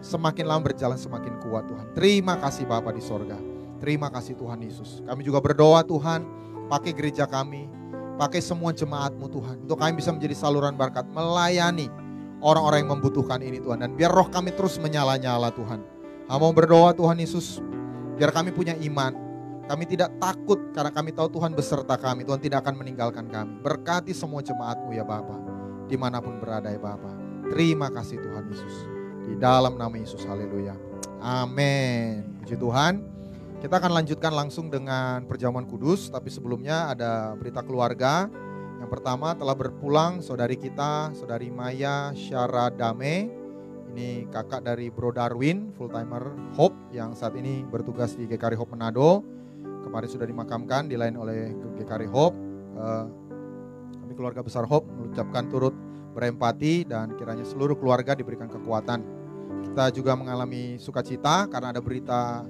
semakin lama berjalan semakin kuat Tuhan. Terima kasih Bapa di sorga. Terima kasih Tuhan Yesus. Kami juga berdoa Tuhan, pakai gereja kami, pakai semua jemaat-Mu Tuhan, untuk kami bisa menjadi saluran berkat, melayani orang-orang yang membutuhkan ini Tuhan. Dan biar roh kami terus menyala-nyala Tuhan. Kami mau berdoa Tuhan Yesus, biar kami punya iman. Kami tidak takut karena kami tahu Tuhan beserta kami. Tuhan tidak akan meninggalkan kami. Berkati semua jemaat-Mu ya Bapa, dimanapun berada ya Bapa. Terima kasih Tuhan Yesus. Di dalam nama Yesus, haleluya. Amin. Puji Tuhan. Kita akan lanjutkan langsung dengan perjamuan kudus, tapi sebelumnya ada berita keluarga. Yang pertama telah berpulang saudari kita, saudari Maya Syaradame. Ini kakak dari Bro Darwin, full timer Hope yang saat ini bertugas di GKRI Hope Manado. Kemarin sudah dimakamkan, dilain oleh GKRI Hope. Kami keluarga besar Hope mengucapkan turut berempati dan kiranya seluruh keluarga diberikan kekuatan. Kita juga mengalami sukacita karena ada berita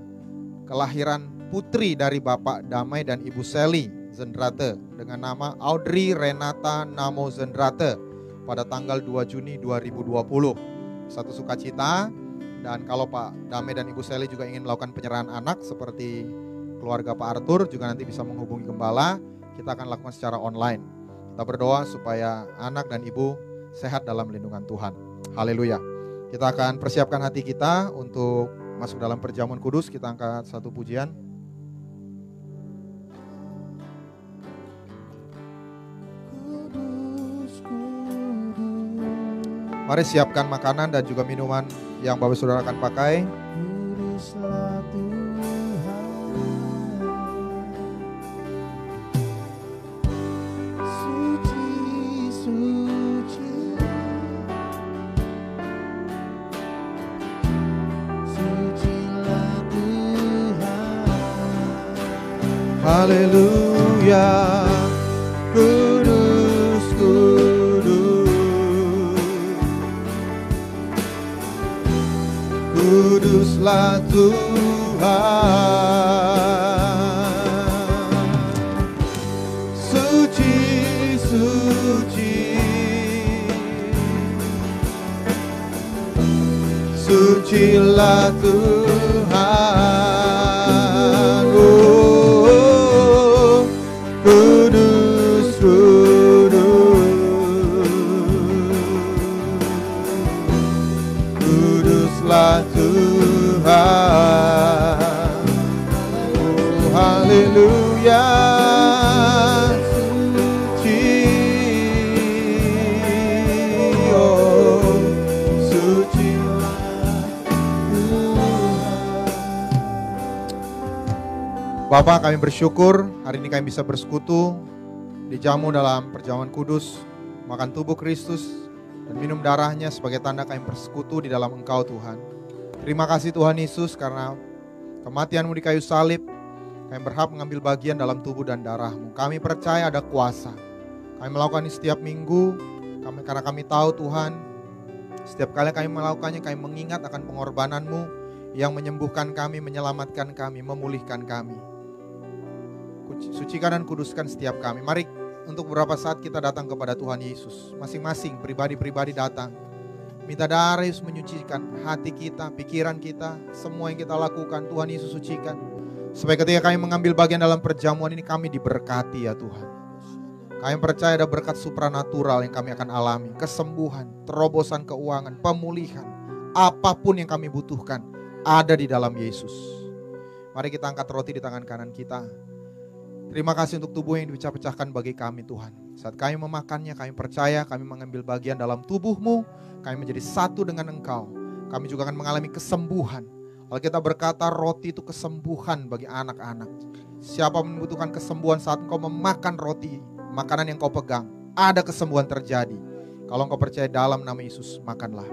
kelahiran putri dari Bapak Damai dan Ibu Sally Zendrate dengan nama Audrey Renata Namo Zendrate pada tanggal 2 Juni 2020. Satu sukacita, dan kalau Pak Damai dan Ibu Sally juga ingin melakukan penyerahan anak seperti keluarga Pak Arthur juga nanti bisa menghubungi gembala. Kita akan lakukan secara online. Kita berdoa supaya anak dan ibu sehat dalam lindungan Tuhan. Haleluya. Kita akan persiapkan hati kita untuk masuk dalam perjamuan kudus. Kita angkat satu pujian. Mari siapkan makanan dan juga minuman yang Bapak Saudara akan pakai. Haleluya, kudus, kudus, kuduslah Tuhan. Suci, suci, sucilah Tuhan. Kudus, kudus, kuduslah Tuhan. Oh, haleluya. Bapak, kami bersyukur hari ini kami bisa bersekutu, dijamu dalam perjamuan kudus, makan tubuh Kristus dan minum darahnya sebagai tanda kami bersekutu di dalam Engkau Tuhan. Terima kasih Tuhan Yesus karena kematian-Mu di kayu salib, kami berhak mengambil bagian dalam tubuh dan darah-Mu. Kami percaya ada kuasa. Kami melakukan ini setiap minggu, karena kami tahu Tuhan, setiap kali kami melakukannya, kami mengingat akan pengorbanan-Mu yang menyembuhkan kami, menyelamatkan kami, memulihkan kami. Sucikan dan kuduskan setiap kami. Mari untuk beberapa saat kita datang kepada Tuhan Yesus. Masing-masing pribadi-pribadi datang. Minta darah Yesus menyucikan hati kita, pikiran kita, semua yang kita lakukan Tuhan Yesus sucikan. Supaya ketika kami mengambil bagian dalam perjamuan ini kami diberkati ya Tuhan. Kami percaya ada berkat supranatural yang kami akan alami. Kesembuhan, terobosan keuangan, pemulihan. Apapun yang kami butuhkan ada di dalam Yesus. Mari kita angkat roti di tangan kanan kita. Terima kasih untuk tubuh yang dipecah-pecahkan bagi kami Tuhan. Saat kami memakannya, kami percaya kami mengambil bagian dalam tubuh-Mu. Kami menjadi satu dengan Engkau. Kami juga akan mengalami kesembuhan. Kalau kita berkata roti itu kesembuhan bagi anak-anak. Siapa membutuhkan kesembuhan saat engkau memakan roti, makanan yang kau pegang, ada kesembuhan terjadi. Kalau engkau percaya dalam nama Yesus, makanlah.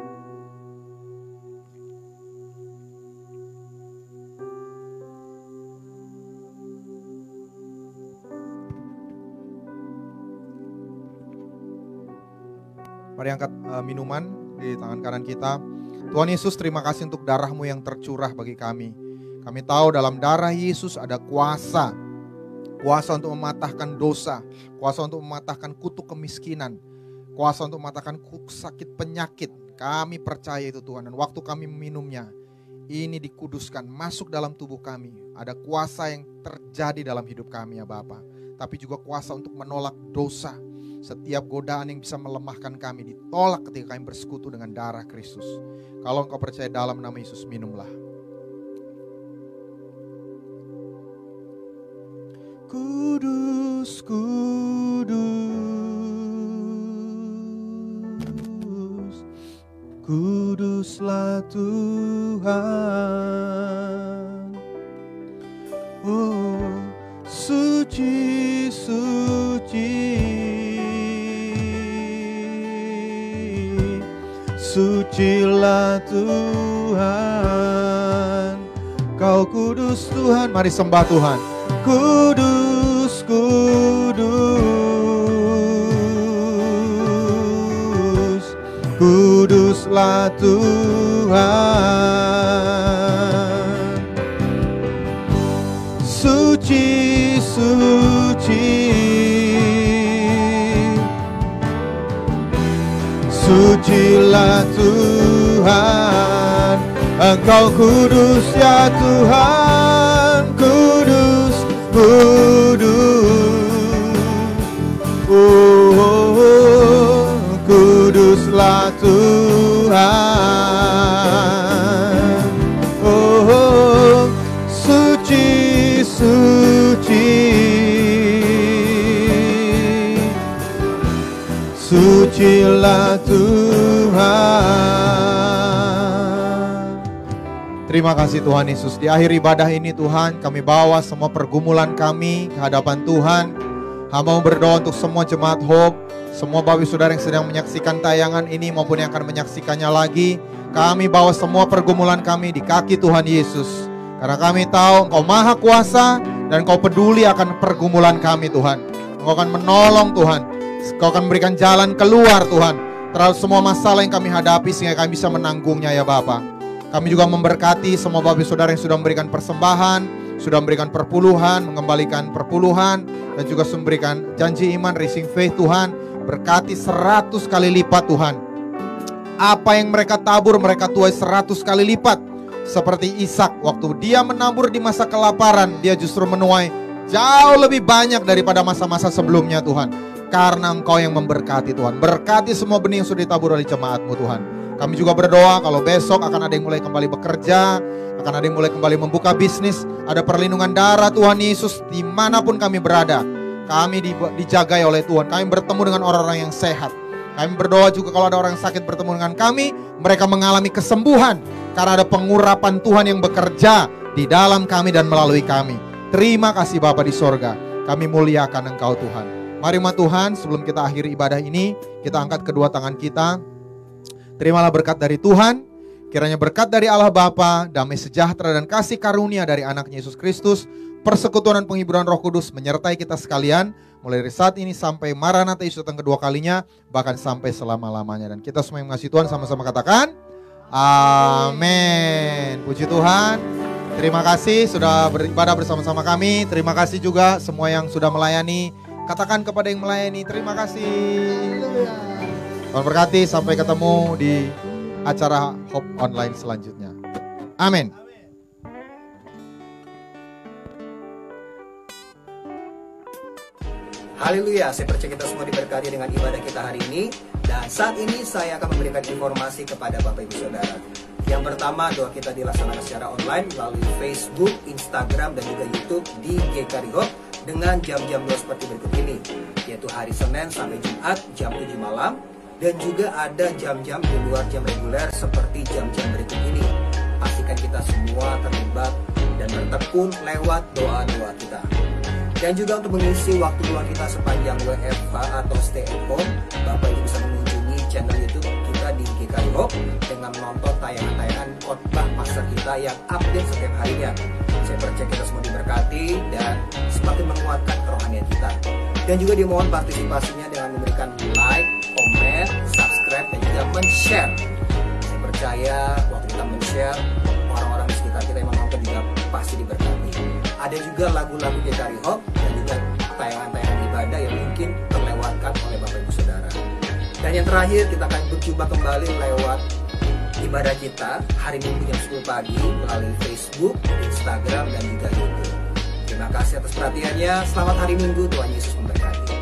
Mari angkat minuman di tangan kanan kita. Tuhan Yesus, terima kasih untuk darah-Mu yang tercurah bagi kami. Kami tahu dalam darah Yesus ada kuasa. Kuasa untuk mematahkan dosa. Kuasa untuk mematahkan kutuk kemiskinan. Kuasa untuk mematahkan sakit penyakit. Kami percaya itu Tuhan. Dan waktu kami meminumnya, ini dikuduskan, masuk dalam tubuh kami. Ada kuasa yang terjadi dalam hidup kami ya Bapa. Tapi juga kuasa untuk menolak dosa. Setiap godaan yang bisa melemahkan kami ditolak ketika kami bersekutu dengan darah Kristus. Kalau engkau percaya dalam nama Yesus, minumlah. Kudus, kudus, kuduslah Tuhan. Oh, suci, suci. Sucilah Tuhan, Kau kudus Tuhan. Mari sembah Tuhan. Kudus, kudus, kuduslah Tuhan. Suci, suci, sucilah Tuhan, Engkau kudus ya Tuhan, kudus, kudus, oh, kuduslah Tuhan, oh, suci, suci, sucilah Tuhan. Terima kasih Tuhan Yesus. Di akhir ibadah ini Tuhan, kami bawa semua pergumulan kami ke hadapan Tuhan. Hamba berdoa untuk semua jemaat Hope, semua bapak saudara yang sedang menyaksikan tayangan ini maupun yang akan menyaksikannya lagi. Kami bawa semua pergumulan kami di kaki Tuhan Yesus. Karena kami tahu Engkau Maha Kuasa dan Engkau peduli akan pergumulan kami Tuhan. Engkau akan menolong Tuhan. Engkau akan memberikan jalan keluar Tuhan terhadap semua masalah yang kami hadapi sehingga kami bisa menanggungnya ya Bapa. Kami juga memberkati semua bapak saudara yang sudah memberikan persembahan, sudah memberikan perpuluhan, mengembalikan perpuluhan, dan juga memberikan janji iman, raising faith Tuhan. Berkati 100 kali lipat Tuhan. Apa yang mereka tabur mereka tuai 100 kali lipat. Seperti Ishak, waktu dia menabur di masa kelaparan, dia justru menuai jauh lebih banyak daripada masa-masa sebelumnya Tuhan. Karena Engkau yang memberkati Tuhan. Berkati semua benih yang sudah ditabur oleh jemaat-Mu Tuhan. Kami juga berdoa kalau besok akan ada yang mulai kembali bekerja, akan ada yang mulai kembali membuka bisnis. Ada perlindungan darah Tuhan Yesus dimanapun kami berada. Kami dijagai oleh Tuhan. Kami bertemu dengan orang-orang yang sehat. Kami berdoa juga kalau ada orang yang sakit bertemu dengan kami, mereka mengalami kesembuhan. Karena ada pengurapan Tuhan yang bekerja di dalam kami dan melalui kami. Terima kasih Bapa di sorga. Kami muliakan Engkau Tuhan. Mari Tuhan, sebelum kita akhiri ibadah ini, kita angkat kedua tangan kita. Terimalah berkat dari Tuhan. Kiranya berkat dari Allah Bapa, damai sejahtera dan kasih karunia dari Anaknya Yesus Kristus, persekutuan dan penghiburan Roh Kudus menyertai kita sekalian, mulai dari saat ini sampai Maranatha Yesus datang kedua kalinya, bahkan sampai selama-lamanya. Dan kita semua yang mengasihi Tuhan sama-sama katakan, amin. Puji Tuhan. Terima kasih sudah beribadah bersama-sama kami. Terima kasih juga semua yang sudah melayani. Katakan kepada yang melayani, terima kasih. Tuhan berkati, sampai ketemu di acara Hope Online selanjutnya. Amin.
Haleluya, saya percaya kita semua diberkati dengan ibadah kita hari ini. Dan saat ini saya akan memberikan informasi kepada Bapak Ibu Saudara. Yang pertama, doa kita dilaksanakan secara online melalui Facebook, Instagram, dan juga YouTube di GKI Hope dengan jam-jam doa seperti berikut ini, yaitu hari Senin sampai Jumat jam 7 malam. Dan juga ada jam-jam di luar jam reguler seperti jam-jam berikut ini. Pastikan kita semua terlibat dan bertekun lewat doa-doa kita. Dan juga untuk mengisi waktu luang kita sepanjang WFH atau stay at home, Bapak Ibu bisa mengunjungi channel YouTube kita di GKI Hope dengan menonton tayangan-tayangan khotbah pastor kita yang update setiap harinya. Saya percaya kita semua diberkati dan semakin menguatkan kerohanian kita. Dan juga dimohon partisipasinya dengan memberikan like, komen, subscribe, dan juga men-share. Saya percaya waktu kita men-share, orang-orang di sekitar kita yang menonton juga pasti diberkati. Ada juga lagu-lagu GKI Hope dan juga tayangan-tayangan ibadah yang mungkin terlewatkan oleh Bapak Ibu Saudara. Dan yang terakhir, kita akan berjumpa kembali lewat ibadah kita hari Minggu jam 10 pagi melalui Facebook, Instagram, dan juga YouTube. Terima kasih atas perhatiannya. Selamat hari Minggu, Tuhan Yesus memberkati.